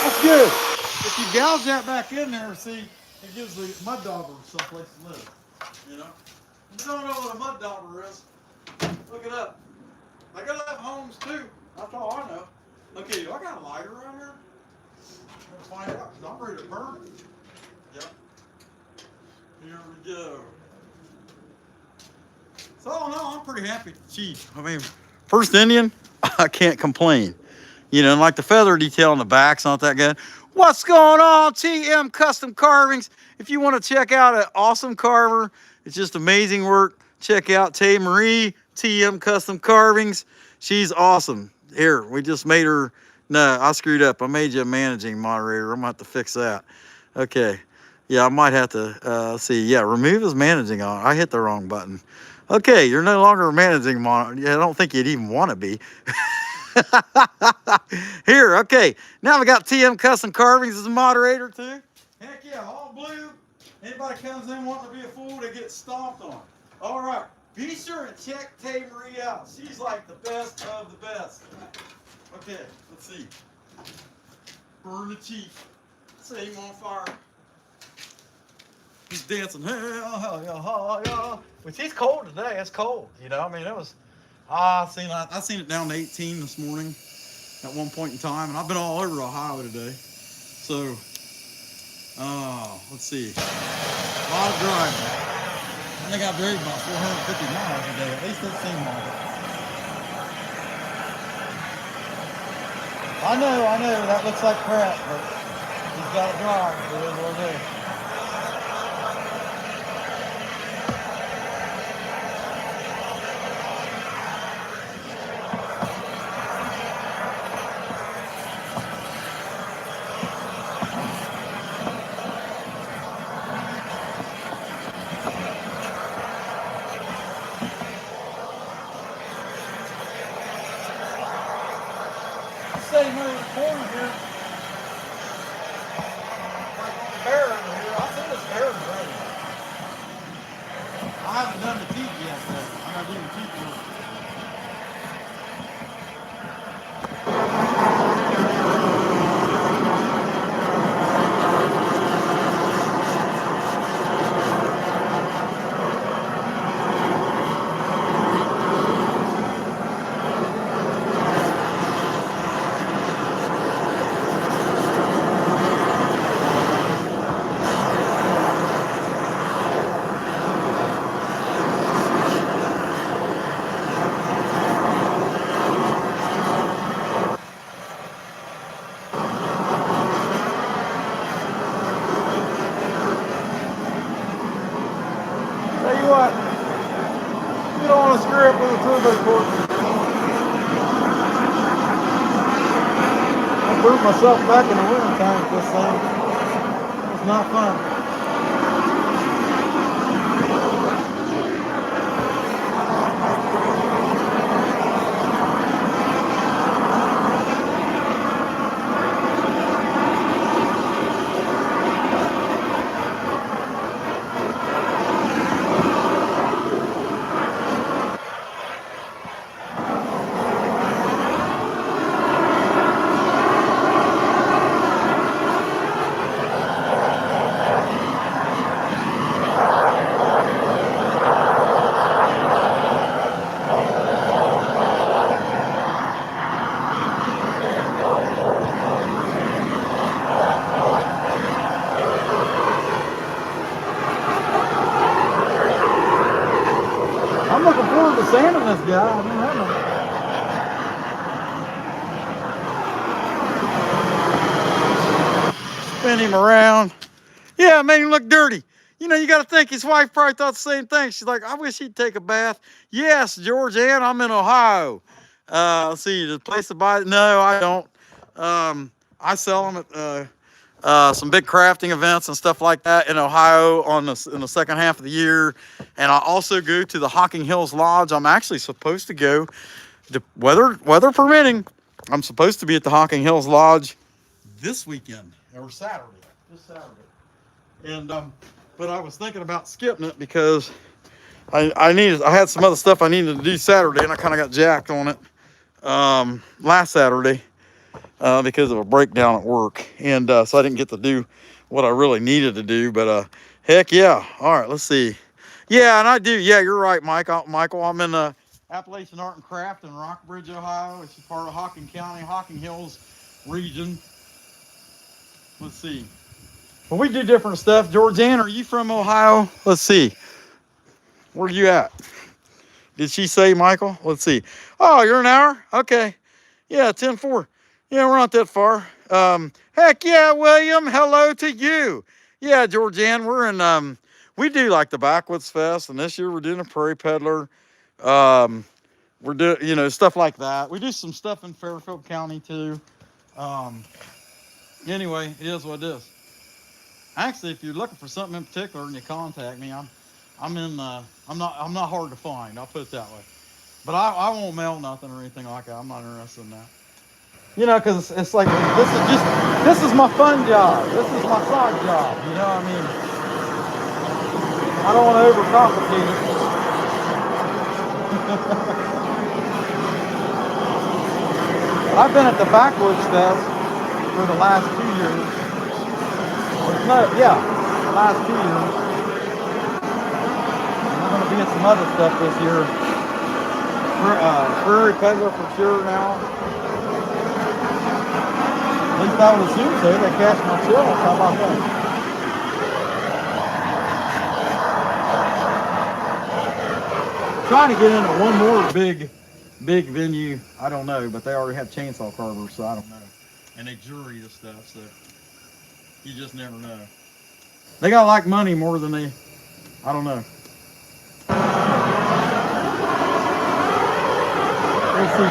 That's good. If you gouge that back in there, see, it gives the mud dauber someplace to live. You know? You don't know what a mud dauber is. Look it up. They gotta have homes too. That's all I know. Okay, do I got a lighter around here? Let's find out, 'cause I'm ready to burn it. Yep. Here we go. So all in all, I'm pretty happy to cheat. I mean, first Indian, I can't complain. You know, and like the feather detail on the back's not that good. What's going on, TM Custom Carvings? If you want to check out an awesome carver, it's just amazing work. Check out Tay Marie, TM Custom Carvings. She's awesome. Here, we just made her. No, I screwed up. I made you a managing moderator. I'm going to have to fix that. Okay. Yeah, I might have to see. Yeah, remove his managing on. I hit the wrong button. Okay, you're no longer a managing moderator. Yeah, I don't think you'd even want to be. Here, okay. Now we got TM Custom Carvings as a moderator too. Heck yeah, all blue. Anybody comes in wanting to be a fool, they get stomped on. All right, be sure and check Tay Marie out. She's like the best of the best. Okay, let's see. Burn the chief. Set him on fire. He's dancing. Which he's cold today. It's cold. You know, I mean, it was. I seen it down to 18 this morning at one point in time, and I've been all over Ohio today. So, let's see, a lot of driving. I think I drove about 450 miles today. At least it seemed like it. I know, that looks like crap, but he's got to drive. It is what it is. Sitting here in the corner here, like on the bear over here. I see this bear ready. I haven't done the teeth yet, though. I gotta do the teeth work. Tell you what, you don't want to screw up with a turbo port. I burnt myself back in the winter time with this thing. It's not fun. this guy. I don't have no. Spin him around. Yeah, made him look dirty. You know, you got to think his wife probably thought the same thing. She's like, I wish he'd take a bath. Yes, George Ann, I'm in Ohio. Let's see, the place to buy it? No, I don't. I sell them at some big crafting events and stuff like that in Ohio in the second half of the year. And I also go to the Hocking Hills Lodge. I'm actually supposed to go, weather permitting, I'm supposed to be at the Hocking Hills Lodge this weekend, or Saturday, this Saturday. And but I was thinking about skipping it because I had some other stuff I needed to do Saturday, and I kind of got jacked on it last Saturday because of a breakdown at work, and so I didn't get to do what I really needed to do. But heck yeah! All right, let's see. Yeah, and I do. Yeah, you're right, Michael. I'm in Appalachian Art and Craft in Rockbridge, Ohio. It's part of Hocking County, Hocking Hills region. Let's see. Well, we do different stuff. Georgianne, are you from Ohio? Let's see. Where are you at? Did she say, Michael? Let's see. Oh, you're an hour? Okay. Yeah, 10-4. Yeah, we're not that far. Heck yeah, William. Hello to you. Yeah, Georgianne, we're in, we do like the Backwoods Fest, and this year we're doing a Prairie Peddler. We're doing, you know, stuff like that. We do some stuff in Fairfield County too. Anyway, it is what it is. Actually, if you're looking for something in particular and you contact me, I'm not hard to find. I'll put it that way. But I won't mail nothing or anything like that. I'm not interested in that. You know, because it's like this is my fun job. This is my side job. You know, I mean, I don't want to overcomplicate it. I've been at the Backwoods Fest for the last 2 years. No, yeah, the last 2 years. I'm going to be at some other stuff this year. Prairie Peddler for sure now. At least I would assume so. They catch my chills. How about that? Trying to get into one more big venue. I don't know, but they already have chainsaw carvers, so I don't know. And they jury this stuff, so you just never know. They got like money more than they, I don't know. Let's see.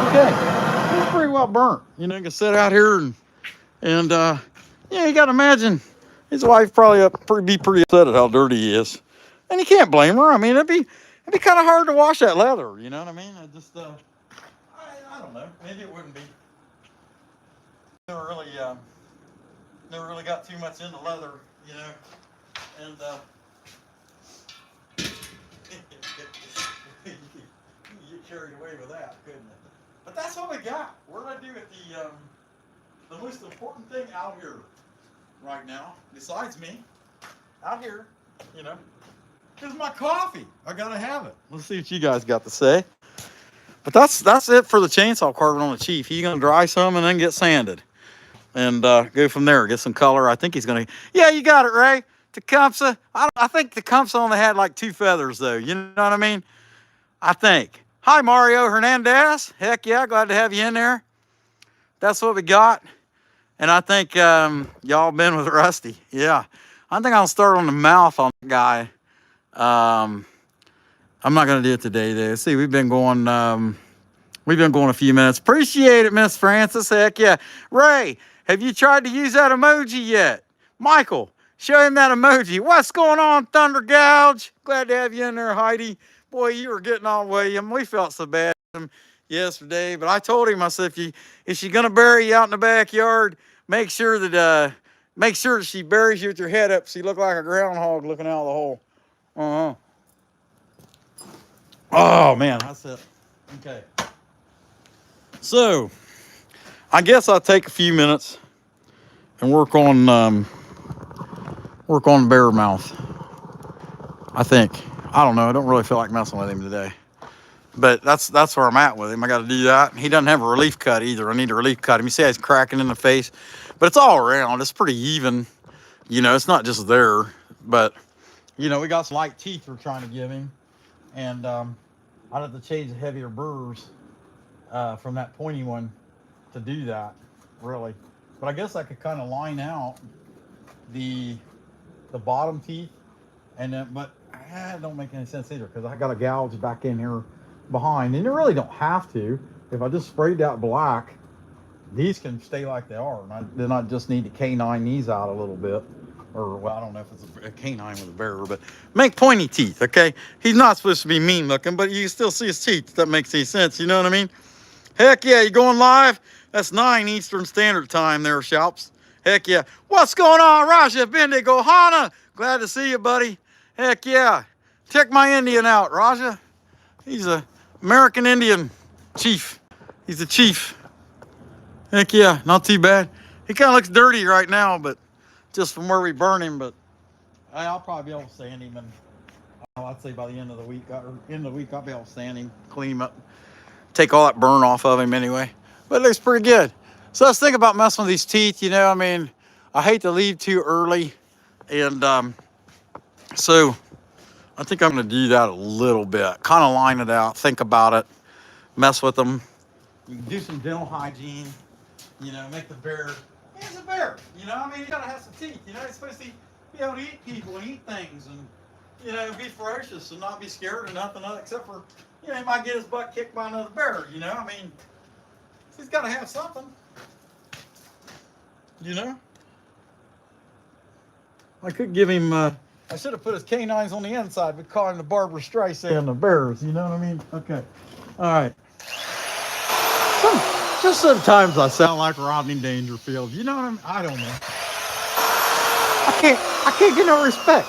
Okay, it's pretty well burnt. You know, you can sit out here and yeah, you gotta imagine his wife probably be pretty upset at how dirty he is. And you can't blame her. I mean, it'd be kind of hard to wash that leather. You know what I mean? I just, I don't know. Maybe it wouldn't be. Never really got too much into leather, you know. And you get carried away with that, couldn't it? But that's what we got. What did I do at the most important thing out here right now, besides me, out here, you know, is my coffee. I gotta have it. Let's see what you guys got to say. But that's it for the chainsaw carving on the Chief. He's gonna dry some and then get sanded, and go from there. Get some color. I think he's gonna. Yeah, you got it, Ray. Tecumseh. I think Tecumseh only had like 2 feathers though. You know what I mean? I think. Hi, Mario Hernandez. Heck yeah, glad to have you in there. That's what we got. And I think y'all been with Rusty. Yeah. I think I'll start on the mouth on the guy. I'm not going to do it today, though. See, we've been going a few minutes. Appreciate it, Miss Francis. Heck yeah. Ray, have you tried to use that emoji yet? Michael, show him that emoji. What's going on, Thunder Gouge? Glad to have you in there, Heidi. Boy, you were getting on William. We felt so bad for him yesterday. But I told him, I said, if she's going to bury you out in the backyard, make sure that she buries you with your head up so you look like a groundhog looking out of the hole. Uh-huh. Oh, man, that's it. Okay. So, I guess I'll take a few minutes and work on bear mouth. I think. I don't know. I don't really feel like messing with him today. But that's where I'm at with him. I got to do that. He doesn't have a relief cut either. I need to relief cut him. You see how he's cracking in the face, but it's all around. It's pretty even. You know, it's not just there, but you know, we got some light teeth we're trying to give him, and I'd have to change the heavier burrs from that pointy one to do that, really. But I guess I could kind of line out the bottom teeth, and then, but it don't make any sense either because I got a gouge back in here behind, and you really don't have to. If I just sprayed that black, these can stay like they are, and then I just need to canine these out a little bit, or well, I don't know if it's a canine with a bearer, but make pointy teeth. Okay, he's not supposed to be mean looking, but you can still see his teeth. If that makes any sense, you know what I mean? Heck yeah, you going live? That's 9 Eastern Standard Time there, shops. Heck yeah. What's going on, Raja Bendigo Hana? Glad to see you, buddy. Heck yeah. Check my Indian out, Raja. He's a American Indian chief. He's a chief. Heck yeah, not too bad. He kind of looks dirty right now, but just from where we burn him, but I'll probably be able to sand him, and I'd say by the end of the week, I'll be able to sand him, clean him up, take all that burn off of him anyway. But it looks pretty good. So let's think about messing with these teeth, you know, I mean, I hate to leave too early, and so I think I'm gonna do that a little bit, kind of line it out, think about it, mess with them. You can do some dental hygiene, you know, make the bear, he's a bear, you know, I mean, you gotta have some teeth, you know, he's supposed to be able to eat people and eat things, and, you know, be ferocious and not be scared of nothing except for, you know, he might get his butt kicked by another bear, you know, I mean, he's gotta have something, you know. I could give him, I should have put his canines on the inside, but call him the Barbara Streisand the bears, you know what I mean? Okay, all right. Just sometimes I sound like Rodney Dangerfield. You know what I mean? I don't know. I can't get no respect.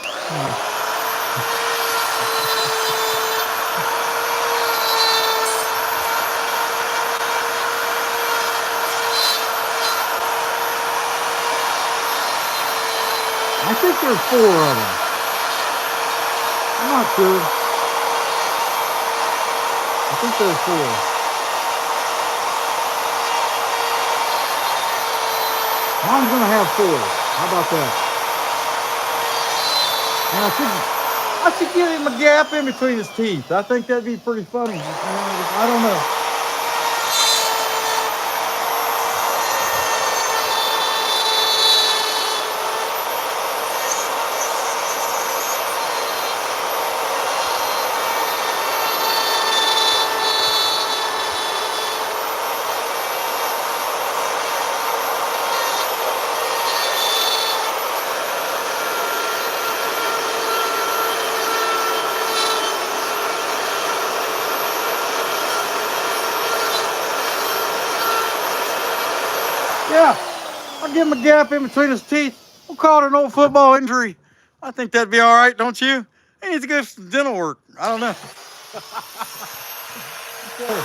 I think there's 4 of them. I'm not sure. I think there's 4. I'm gonna have 4. How about that? And I should give him a gap in between his teeth. I think that'd be pretty funny. I don't know. Yeah, I'll give him a gap in between his teeth. We'll call it an old football injury. I think that'd be all right, don't you? He needs to go for some dental work. I don't know. Okay.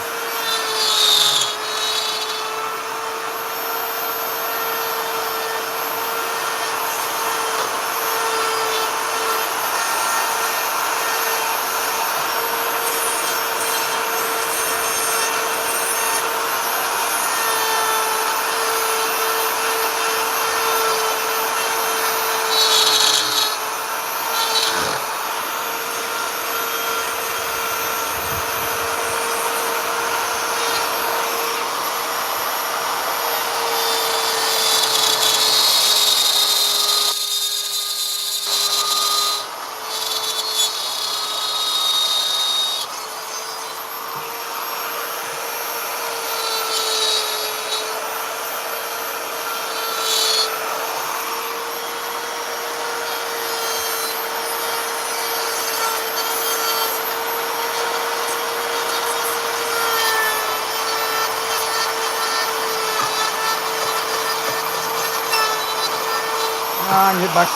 I can get back.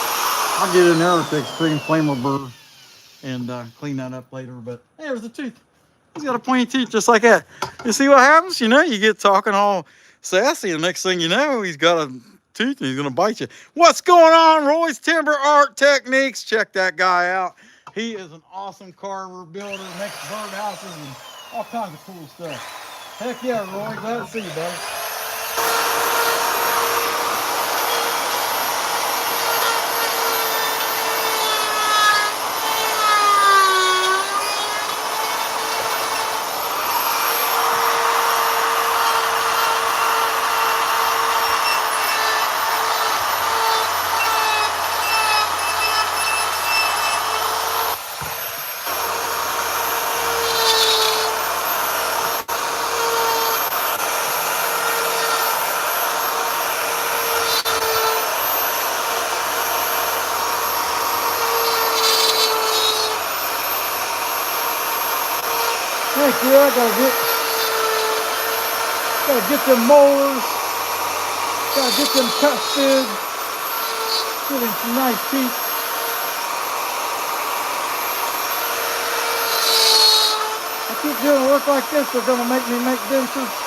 I'll get in there with the extreme flamer burr and clean that up later. But hey, there's the tooth. He's got a pointy tooth just like that. You see what happens? You know, you get talking all sassy, and next thing you know, he's got a tooth and he's gonna bite you. What's going on, Roy's Timber Art Techniques? Check that guy out. He is an awesome carver, builder, makes birdhouses and all kinds of cool stuff. Heck yeah, Roy. Glad to see you, buddy. Heck yeah, I gotta get them molars, gotta get them cut fids, get him some nice teeth. I keep doing work like this, they're gonna make me make dentures.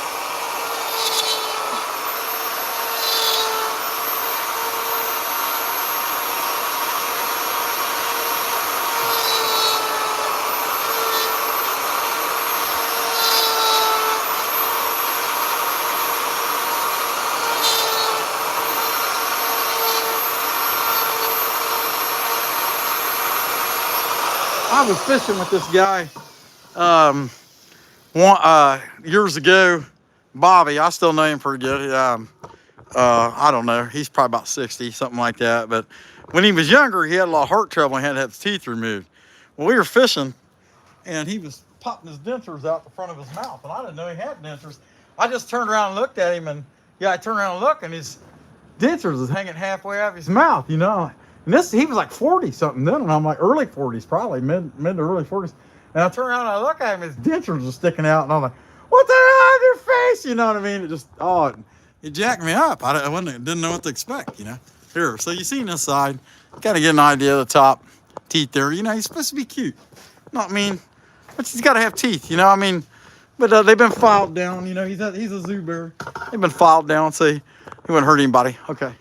I was fishing with this guy years ago. Bobby, I still know him pretty good. I don't know, he's probably about 60, something like that. But when he was younger, he had a lot of heart trouble and had to have his teeth removed. Well, we were fishing, and he was popping his dentures out the front of his mouth, and I didn't know he had dentures. I just turned around and looked at him, and I turned around and looked, and his dentures was hanging halfway out of his mouth, you know. And he was like 40 something then, and I'm like early 40s, probably mid to early 40s. And I turn around and I look at him, his dentures are sticking out, and I'm like, what the hell is your face? You know what I mean? It just, it jacked me up. I didn't know what to expect, you know. Here, so you see this side, got to get an idea of the top teeth there. You know, he's supposed to be cute, not mean, but he's got to have teeth, you know. I mean, but they've been filed down. You know, he's a zoo bear. They've been filed down, so he wouldn't hurt anybody. Okay.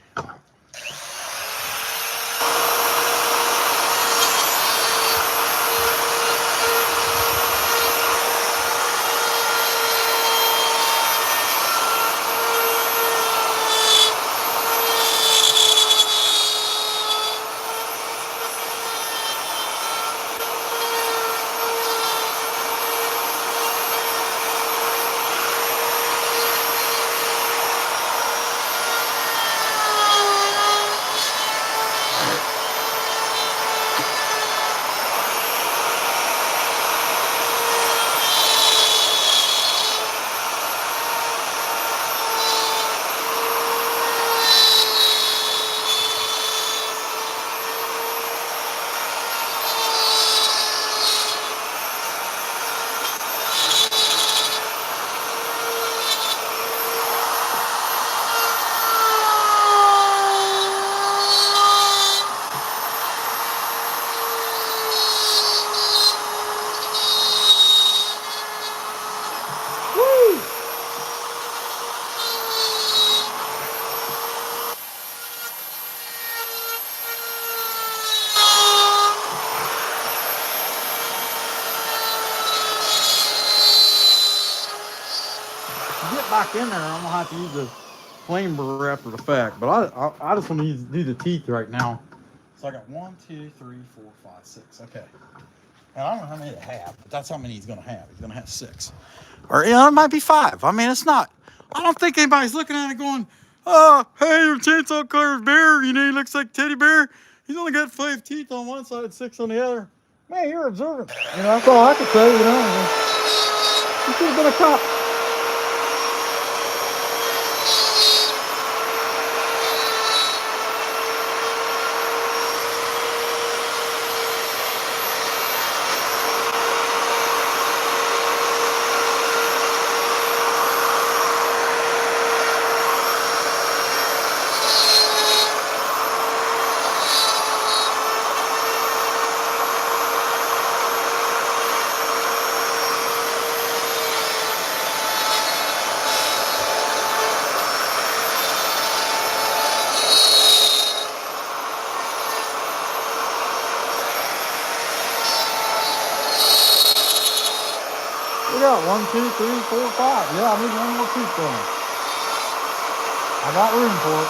Get back in there, I'm gonna have to use the flame burner after the fact, but I just want to do the teeth right now. So I got 1, 2, 3, 4, 5, 6. Okay, and I don't know how many to have, but that's how many he's gonna have. He's gonna have 6, or you know, it might be 5. I mean, it's not. I don't think anybody's looking at it going, "Oh, hey, your chainsaw carved bear. You know, he looks like a teddy bear. He's only got 5 teeth on one side, 6 on the other." Man, you're observant. You know, that's all I can say. You know, you should have been a cop. got? 1, 2, 3, 4, 5. Yeah, I need one more tooth coming. I got room for it.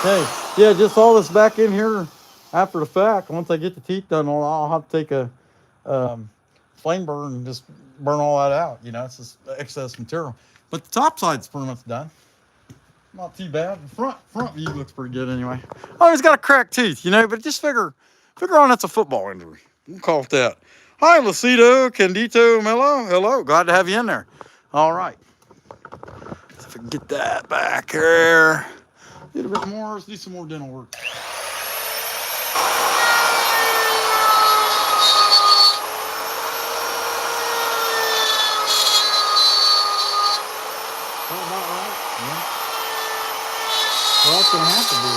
Hey, yeah, just all this back in here after the fact. Once I get the teeth done, I'll have to take a flame burn and just burn all that out. You know, it's just excess material. But the top side's pretty much done. Not too bad. The front view looks pretty good anyway. Oh, he's got a cracked tooth, you know, but just figure on that's a football injury. We'll call it that. Hi, Lucido, Candito, Mello. Hello, glad to have you in there. All right. So if I can get that back there. Get a bit more. Let's do some more dental work. That about right? Yeah. Well, that's gonna have to be.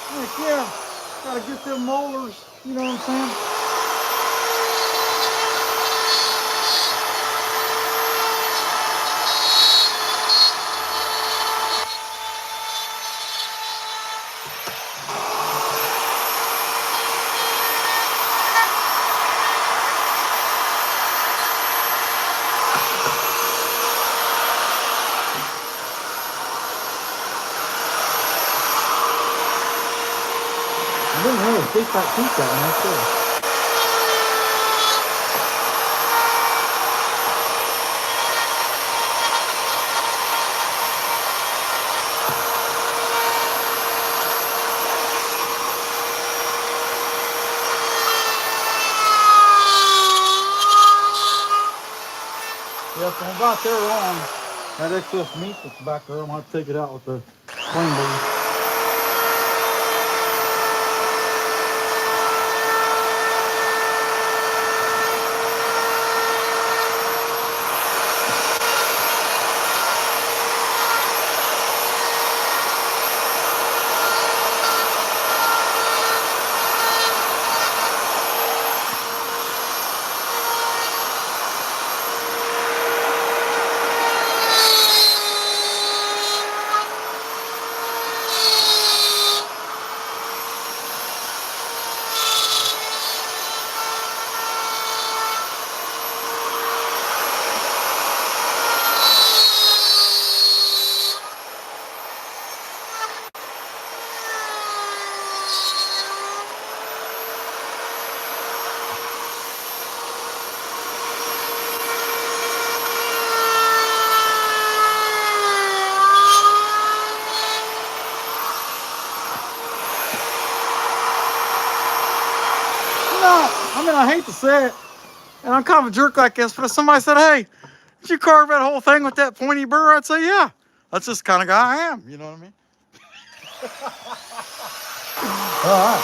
Heck yeah, gotta get them molars. You know what I'm saying? I didn't really think that tooth that much, did I? Yeah, so I got there wrong. That excess meat that's back there, I'm gonna have to take it out with the flame burn. No! I mean, I hate to say it, and I'm kind of a jerk like this, but if somebody said, hey, did you carve that whole thing with that pointy burr? I'd say, yeah. That's just the kind of guy I am. You know what I mean? All right.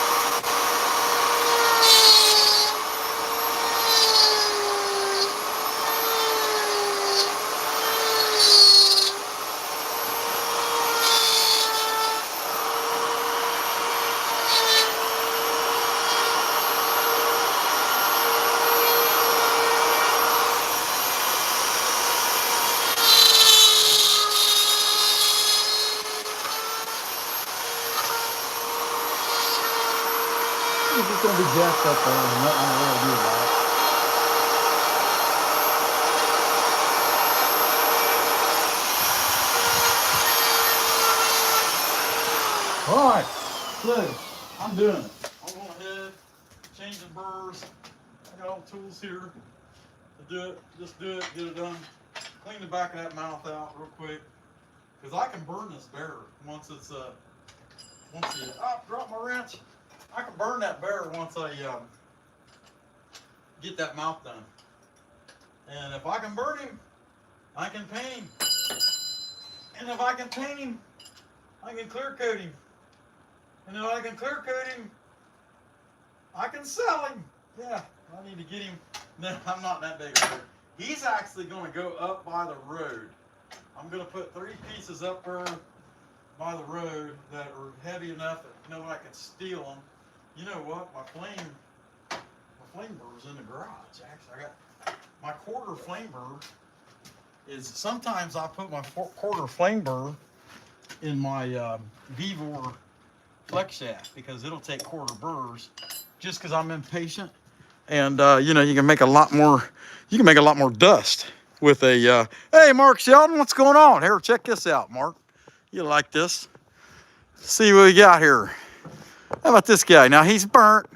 It's just gonna be jacked up there and nothing I'm gonna do about it. All right, so I'm doing it. I'm going ahead, changing burrs. I got all the tools here to do it. Just do it, get it done. Clean the back of that mouth out real quick, because I can burn this bear once it's once you drop my wrench. I can burn that bear once I get that mouth done. And if I can burn him, I can paint him. And if I can paint him, I can clear coat him. And if I can clear coat him, I can sell him. Yeah, I need to get him. No, I'm not that big of a bird. He's actually going to go up by the road. I'm going to put 3 pieces up there by the road that are heavy enough that nobody can steal them. You know what? My flame burr's in the garage. Actually, I got my quarter flame burr. Is sometimes I put my quarter flame burr in my Vevor flex shaft because it'll take quarter burrs. Just because I'm impatient, and you know, you can make a lot more. You can make a lot more dust with a. Hey, Mark Sheldon, what's going on? Here, check this out, Mark. You like this? See what we got here. How about this guy? Now he's burnt.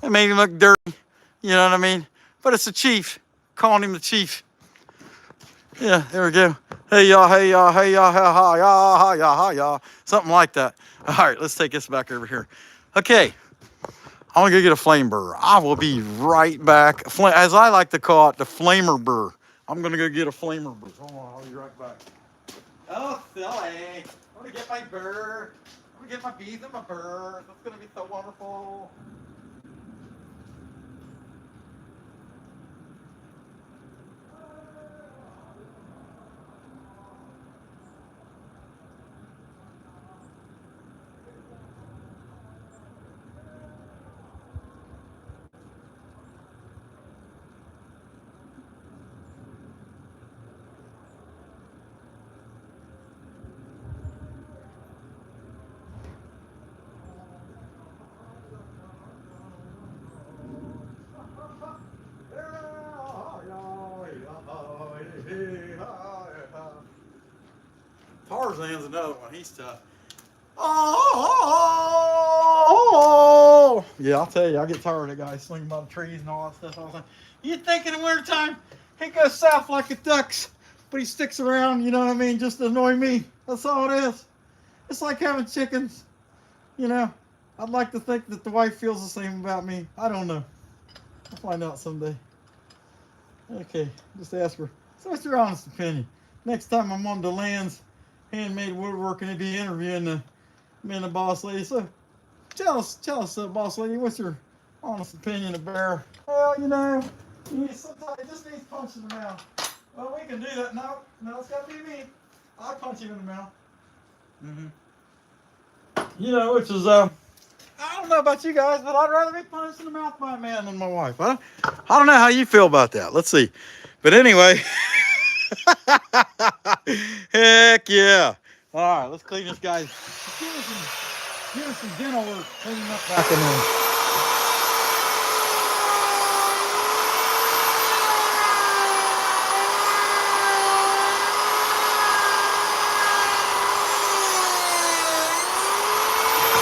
It made him look dirty. You know what I mean? But it's the chief. Calling him the chief. Yeah, there we go. Hey y'all, hey y'all, hey y'all, ha ha y'all, ha y'all, ha y'all. Something like that. All right, let's take this back over here. Okay, I'm gonna go get a flame burr. I will be right back. As I like to call it, the flamer burr. I'm gonna go get a flamer burr. Hold on, I'll be right back. Oh, silly. I'm gonna get my burr. I'm gonna get my bees and my burr. That's gonna be so wonderful. Tarzan's another one. He's tough. Oh, yeah, I'll tell you, I get tired of that guy swinging by the trees and all that stuff all the time. You'd think in the wintertime he goes south like the ducks, but he sticks around, you know what I mean, just to annoy me. That's all it is. It's like having chickens, you know. I'd like to think that the wife feels the same about me. I don't know. I'll find out someday. Okay, just ask her. So what's your honest opinion? Next time I'm on DeLand's Handmade Woodworking, they'd be interviewing me and the boss lady. So tell us, boss lady, what's your honest opinion of bear? Well, you know, sometimes it just needs punch in the mouth. Well, we can do that. No, it's got to be me. I'll punch you in the mouth. You know, which is, I don't know about you guys, but I'd rather be punched in the mouth by a man than my wife. I don't know how you feel about that. Let's see. But anyway. Heck yeah. All right, let's clean this guy. Give us some dental work. Clean him up back in there.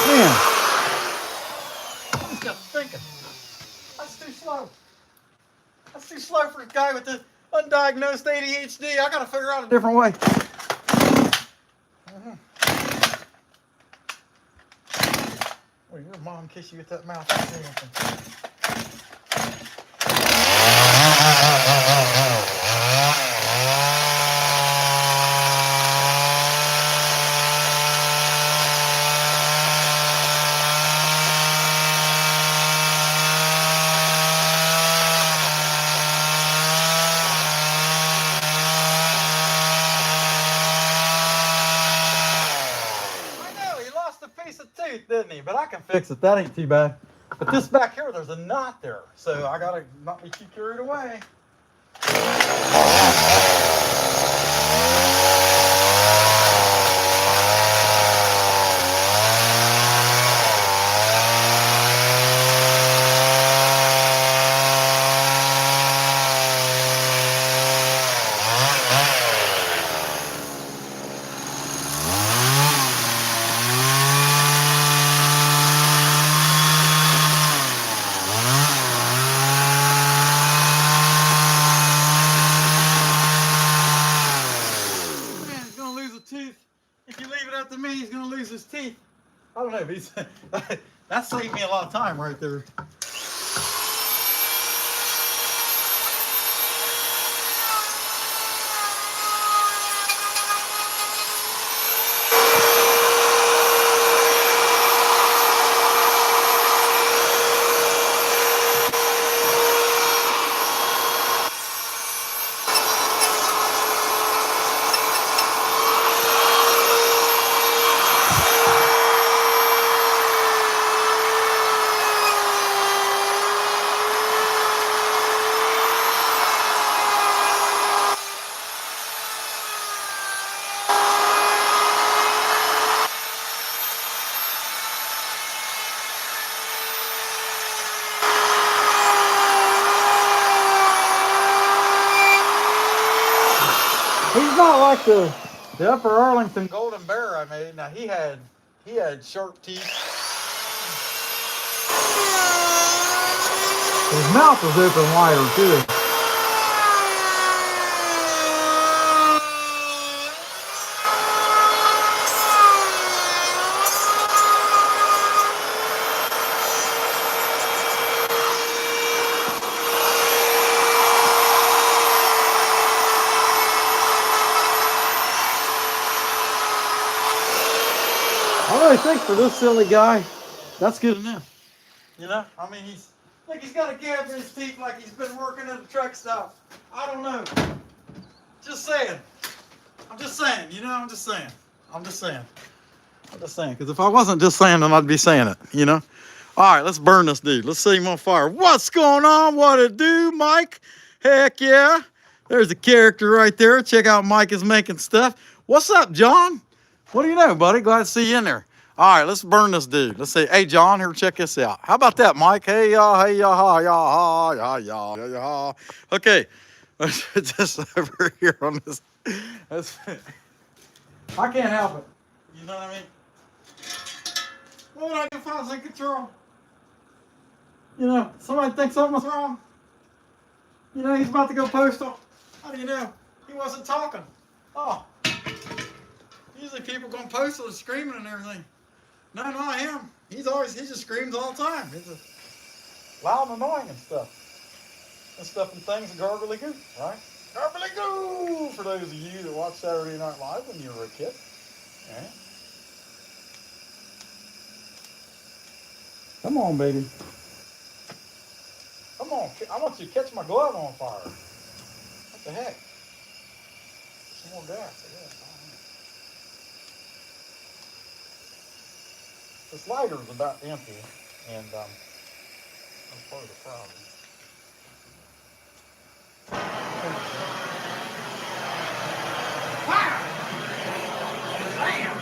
Man, I just got thinking. That's too slow. That's too slow for a guy with the undiagnosed ADHD. I gotta figure out a different way. Well, your mom kiss you with that mouth. piece of tooth, didn't he? But I can fix it. That ain't too bad. But this back here, there's a knot there. So I gotta not be too carried away. Tooth. If you leave it up to me, he's gonna lose his teeth. I don't know, but he's, that saved me a lot of time right there. He's not like the upper Arlington Golden Bear I made. Now he had sharp teeth. His mouth was open wider too. I really think for this silly guy, that's good enough. You know, I mean, he's got a gap in his teeth like he's been working at a truck stop. I don't know. Just saying. I'm just saying. You know, I'm just saying. Because if I wasn't just saying, then I'd be saying it. You know. All right, let's burn this dude. Let's set him on fire. What's going on? What it do, Mike? Heck yeah. There's a character right there. Check out Mike is making stuff. What's up, John? What do you know, buddy? Glad to see you in there. All right, let's burn this dude. Let's say, hey, John, here, check this out. How about that, Mike? Hey, y'all, y'all. Okay, let's put this over here on this. I can't help it. You know what I mean? What would I do if I was in control? You know, somebody thinks something's wrong. You know, he's about to go postal. How do you know? He wasn't talking. Oh. Usually people going postal and screaming and everything. No, not him. He just screams all the time. He's loud and annoying and stuff. And stuff and things garbly goo, right? Garbly goo for those of you that watched Saturday Night Live when you were a kid. Yeah. Come on, baby. Come on. I want you to catch my glove on fire. What the heck? Some more gas, I guess. This lighter is about empty, and that's part of the problem. Wow! Bam!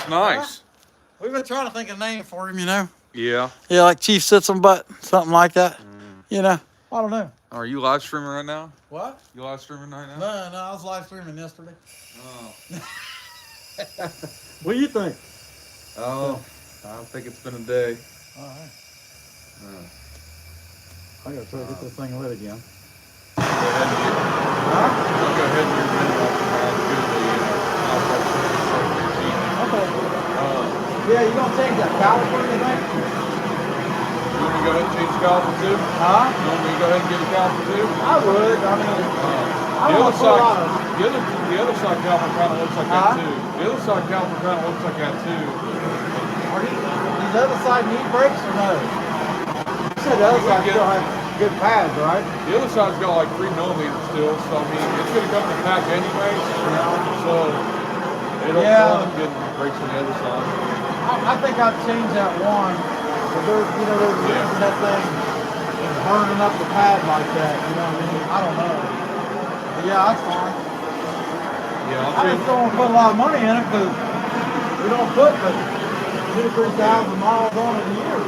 nice. We've been trying to think of a name for him, you know. Yeah. Yeah, like Chief Sits on Butt, something like that. You know, I don't know. Are you live streaming right now? What? You live streaming right now? No, I was live streaming yesterday. Oh. What do you think? Oh, I don't think it's been a day. All right. Uh, I gotta try to get this thing lit again. Go ahead and get, Huh? I'll go ahead and get rid of Okay. Yeah, you gonna change that caliper, you think? You want me to go ahead and change the caliper too? Huh? You want me to go ahead and get the caliper too? I would. I mean, I The don't other want to put a lot side, of. the other side caliper kind of looks like Huh? that too. The other side caliper kind of looks like that too. Are these other side need brakes or no? You said the other side still has good pads, right? The other side's got like 3 millimeters still, so I mean it's gonna come in the pack anyways. So they don't want to get brakes on the other side. I think I'd change that one. But there's reason that thing is burning up the pad like that. You know what I mean? I don't know. But yeah, that's fine. Yeah, I just don't want to put a lot of money in it because we don't put but 2,000 to 3,000 miles on it a year.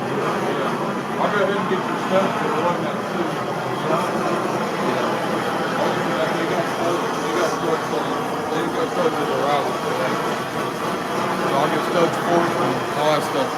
I'll go ahead and get your stuff for running that too. They got studs in the router today. So I'll get studs for it and all that stuff.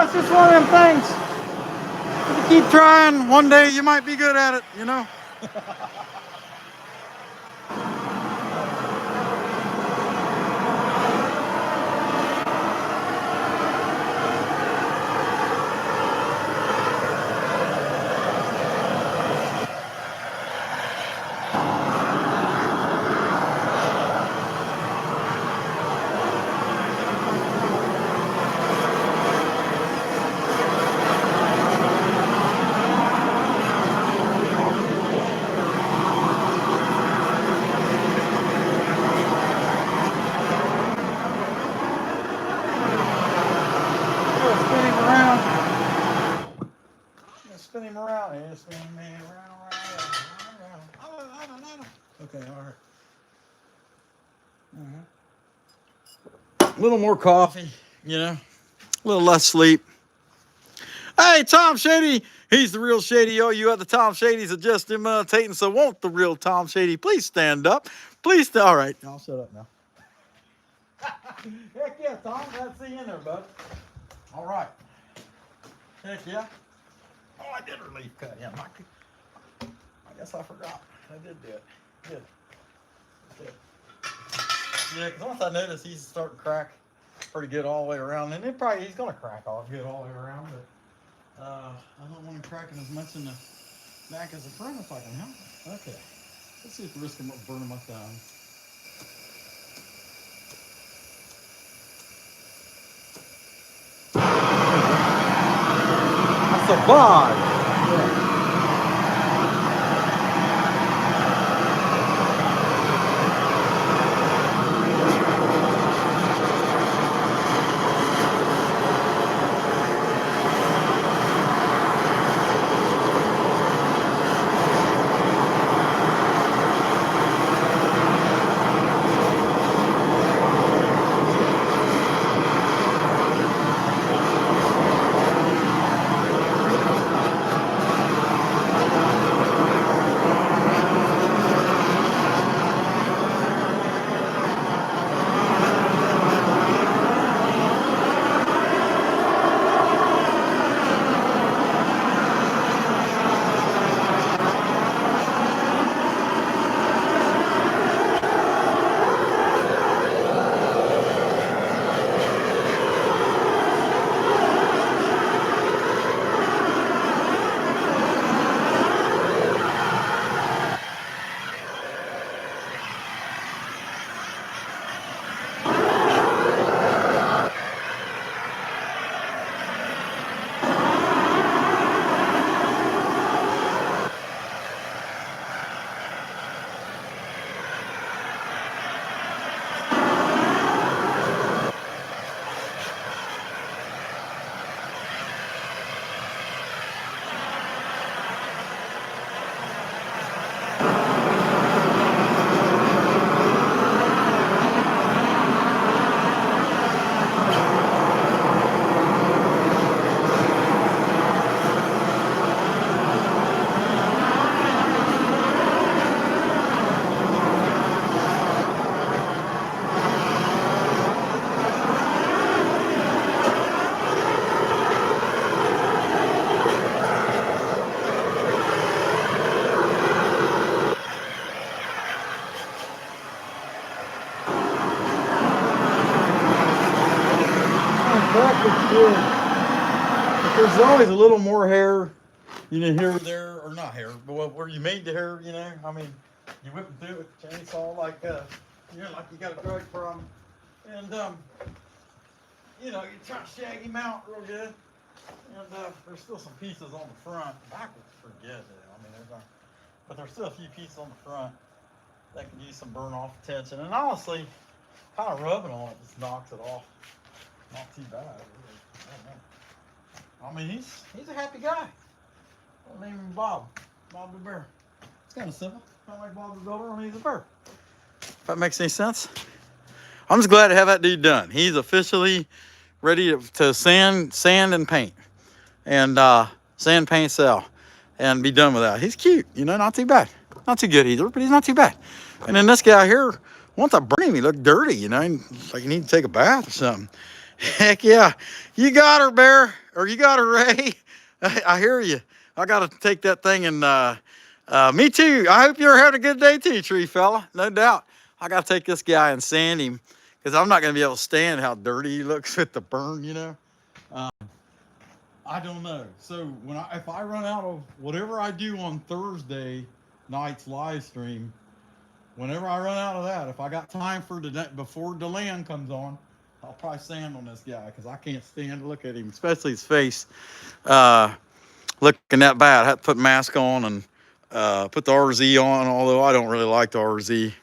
It's just one of them things. If you keep trying, one day you might be good at it, you know? around. It's spin me around. Okay, all right. A little more coffee, you know, a little less sleep. Hey, Tom Shady, he's the real Shady. Oh, you other Tom Shadys are just imitating. So won't the real Tom Shady please stand up? Please, all right, I'll shut up now. Heck yeah, Tom, glad to see you in there, bud. All right. Heck yeah. Oh, I did relief cut him. I guess I forgot. I did do it. Good. Yeah, because once I noticed he's starting to crack pretty good all the way around, and he's going to crack all good all the way around, but I don't want him cracking as much in the back as the front if I can help it. Okay. Let's see if the risk of burning my thumb. That's a bog. Yeah. But there's always a little more hair, you know, here or there, or not hair, but where you made the hair, you know. I mean, you whip them through it with the chainsaw like, you know, like you got a drag from, and you know, you try to shag him out real good, and there's still some pieces on the front. Back looks pretty good, though. I mean, but there's still a few pieces on the front that can use some burn off attention, and honestly, kind of rubbing on it just knocks it off. Not too bad. I mean, he's a happy guy. I'll name him Bob the Bear. It's kind of simple. Kind of like Bob the Builder, only he's a bear. If that makes any sense. I'm just glad to have that dude done. He's officially ready to sand and paint, and sand, paint, sell, and be done with that. He's cute, you know, not too bad. Not too good either, but he's not too bad. And then this guy here, once I burn him, he looked dirty, you know, like you need to take a bath or something. Heck yeah. You got her, Bear. Or you got her, Ray. I hear you. I got to take that thing and, me too. I hope you're having a good day too, tree fella. No doubt. I got to take this guy and sand him because I'm not going to be able to stand how dirty he looks with the burn, you know. I don't know. So if I run out of whatever I do on Thursday night's live stream, whenever I run out of that, if I got time for before DeLand comes on, I'll probably sand on this guy because I can't stand to look at him, especially his face looking that bad. I had to put a mask on and put the RZ on, although I don't really like the RZ.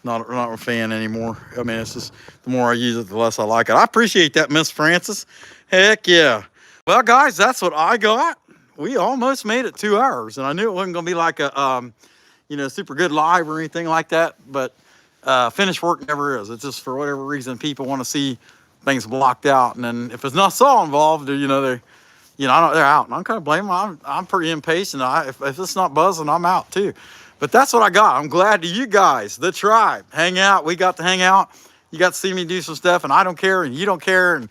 Not a fan anymore. I mean, it's just the more I use it, the less I like it. I appreciate that, Miss Francis. Heck yeah. Well, guys, that's what I got. we almost made it 2 hours, and I knew it wasn't gonna be like a you know, super good live or anything like that, but finished work never is. It's just for whatever reason people want to see things blocked out, and then if it's not saw involved, you know, they, you know, they're out, and I'm kind of blaming them. I'm pretty impatient. If it's not buzzing, I'm out too. But that's what I got. I'm glad to you guys, the tribe, hang out. We got to hang out. You got to see me do some stuff, and I don't care, and you don't care, and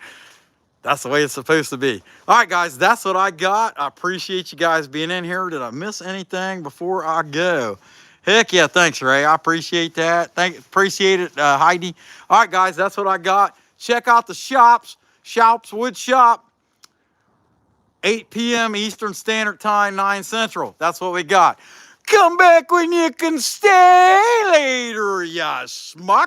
that's the way it's supposed to be. All right, guys, that's what I got. I appreciate you guys being in here. Did I miss anything before I go? Heck yeah, thanks, Ray. I appreciate that. Appreciate it, Heidi. All right, guys, that's what I got. Check out the shops. Shops Wood Shop. 8 p.m. Eastern Standard Time, 9 Central. That's what we got. Come back when you can stay later, ya schmuck.